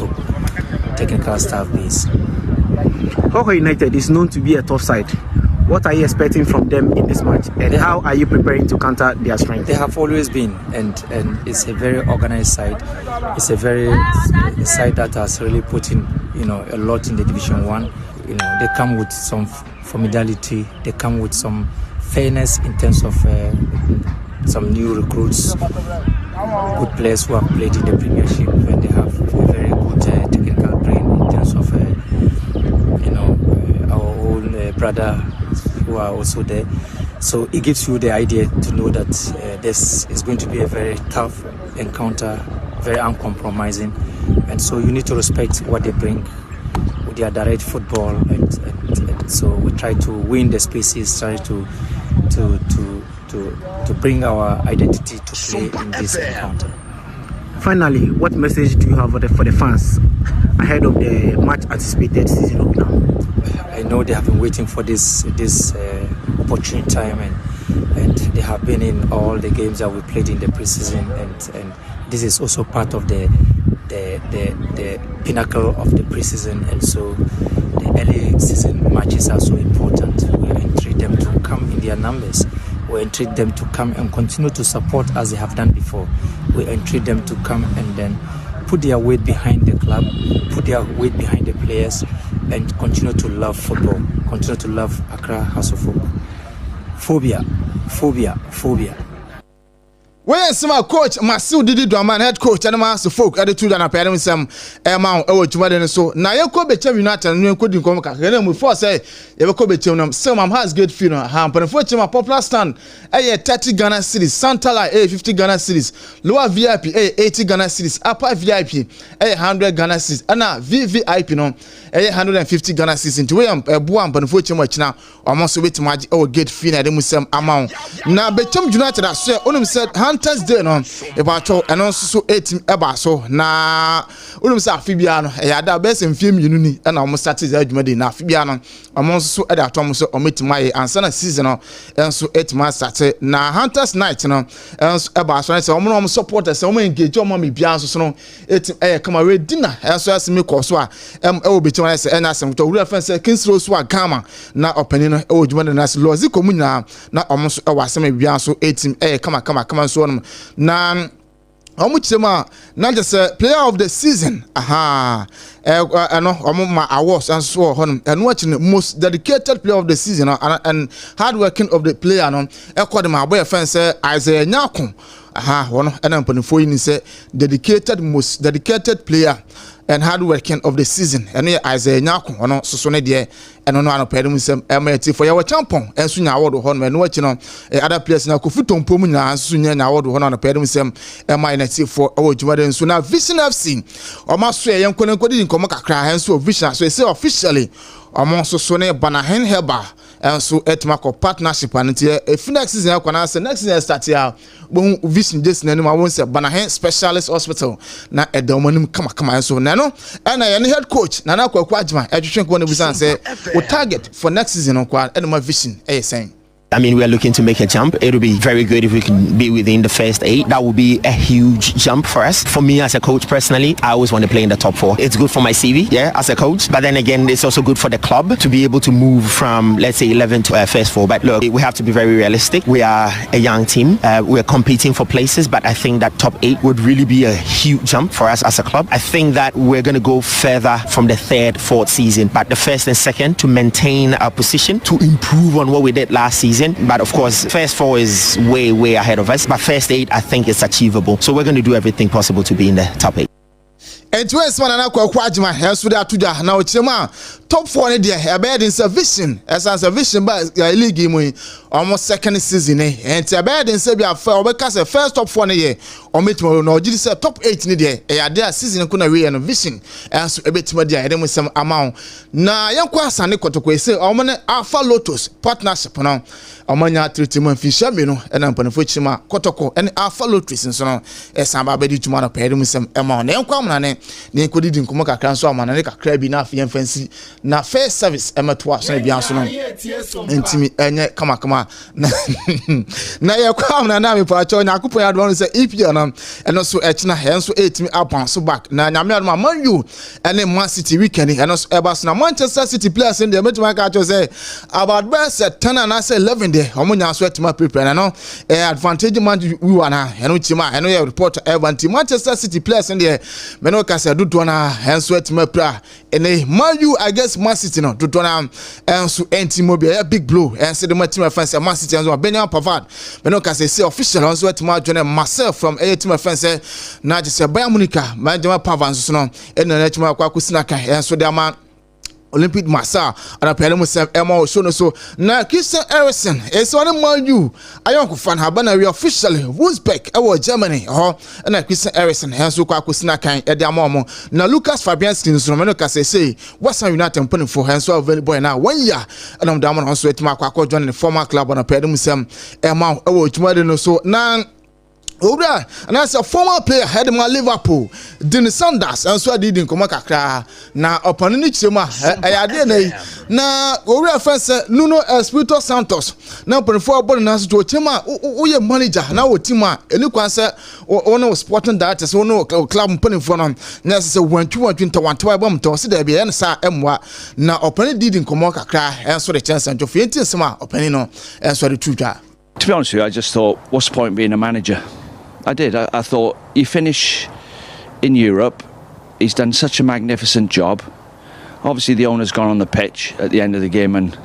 O: technical staff base.
P: Hawk United is known to be a tough side. What are you expecting from them in this match, and how are you preparing to counter their strength?
O: They have always been, and it's a very organized side. It's a very side that has really put in, a lot in the Division 1. They come with some formidability. They come with some fairness in terms of some new recruits, good players who have played in the Premiership, and they have a very good technical brain in terms of, our own brother who are also there. So it gives you the idea to know that this is going to be a very tough encounter, very uncompromising, and so you need to respect what they bring with their direct football, and so we try to win the spaces, try to bring our identity to play in this encounter.
P: Finally, what message do you have for the fans ahead of the much anticipated season opener?
O: I know they have been waiting for this opportune time, and they have been in all the games that we played in the preseason, and this is also part of the pinnacle of the preseason, and so the early season matches are so important. We entreat them to come in their numbers. We entreat them to come and continue to support as they have done before. We entreat them to come and then put their weight behind the club, put their weight behind the players, and continue to love football, continue to love Accra House of Folk. Phobia.
K: When some coach Masu Didi Dramani head coach and Master Folk at the two and appearing some amount over to Madden so now you could be United and you couldn't come back. Then we first say you could be some has good feeling but unfortunately popular stand 30 Ghana cities, Santala 50 Ghana cities, lower VIP 80 Ghana cities, upper VIP 100 Ghana cities, and now VVIP no 150 Ghana cities into William Buam but unfortunately now almost wait to match our gate fee at the same amount. Now Beckham United as said Hunters Day no about and also so 18 eba so na unum sa afibia no e yada best mfiem yinu ni na almost started the adwuma na afibia no almost so e da atom so ometima ansa na season no enso 8 months start na Hunters Night no enso eba so say omo supporters omo engage omo me bia so no 8 come away dinner enso asemi ko so a e wo betima na say na asem to wura fan say Kingsrow so a Gama na openi no e wo dwuma na say lozi komu nyina na omo so e wasem bia so 18 kama so na omuchema na just player of the season my awards and so on and watching the most dedicated player of the season and hard working of the player no according my boy friend say Isaiah Nyako one and I'm putting for you say most dedicated player and hard working of the season. And here Isaiah Nyako, or not so dear, and on one pedal some MIT for your champion, and soon I would honor and watching on other players now. Kufuton Pumina, and soon I would honor pedal some MIT for our Jordan. So now Vision FC, or must say, young Conan couldn't come a cry, and so Vision, so say officially, among so Sonny Banahen Heba. And so etmako partnership and if next season I say next season start here bon vision this name I won't say Banahen Specialist Hospital na edomonim kama so nano and I head coach Nana Kwakwajima education ko ne busan say o target for next season on kwa and my vision saying
Q: I mean, we are looking to make a jump. It would be very good if we can be within the first 8. That would be a huge jump for us. For me as a coach personally, I always want to play in the top 4. It's good for my CV, as a coach. But then again, it's also good for the club to be able to move from, let's say, 11 to first 4. But look, we have to be very realistic. We are a young team. We're competing for places, but I think that top 8 would really be a huge jump for us as a club. I think that we're going to go further from the 3rd, 4th season, but the 1st and 2nd to maintain our position, to improve on what we did last season. But of course, first 4 is way ahead of us. But first 8, I think it's achievable. So we're going to do everything possible to be in the top 8.
K: And to us, man, now top 4 in there, a bad in vision as a vision, but league game almost second season, and a bad in Serbia for because the first top 4 in a year or meet no just top 8 in the day, a day season couldn't read and vision as a bit more there with some amount. Now, young Kwasa Nico say, Alpha Lotus partnership now. Amanya treatment fisher, and I'm Panafuchima, Kotoko, and Alpha Lotus and so on. As I'm about to man of with some amount. Then come on, then could didn't come a cancer man and a crab enough young fancy. Now, fair service, Emma Twas, and Bianson. Intimate, and come on. Now, you're coming and now, if I join, I could put out one say, if you're and also Etna, and so 8 me up on so back. Now, I'm not my man, you, and then Man City weekend, and also Ebas, now Manchester City players in the Metro say about best at 10 and I say 11 there. How many sweat my people? And I know advantage man we wanna, and Uchima, and we report Evanti Manchester City players in there. Menoka said, do to and sweat my prayer. And a man, you, I guess, Man City, no, to and so anti mobile, a big blow, and said the material fans, and Man City, and Benjamin Pavard. Menoka say, official, and sweat my journey myself from a to my fans, not just a Bayamunica, Benjamin Pavard, and the Netma Kwakusinaka, and so their man. Olympic Massa and a pedal myself Emma so now Christian Eriksen is one of my you I don't fan Habana officially Wolfsburg our Germany and a Christian Eriksen hands so Kwakusina at their mom now Lucas Fabianski so Menoka say what's a United putting for hands so very boy now 1 year and I'm down on sweat Mark joining the former club on a pedal myself Emma so now Obra, and as a former player, had my Liverpool, Denny Sanders, and so I didn't come back. Now, upon any chima, I did now. Obra fans, Nuno Espirito Santos. Now, for 4 bonus to a chima, who manager, now a tima, and you can say, or no sporting directors, or no club putting for them. Necessary 1 2 1 1 2 bomb to see there be any sa M1. Now, upon it didn't come back, and so the chance and to fit in some opinion, and so the truth.
R: To be honest with you, I just thought, what's the point being a manager? I did. I thought you finish in Europe. He's done such a magnificent job. Obviously, the owner's gone on the pitch at the end of the game and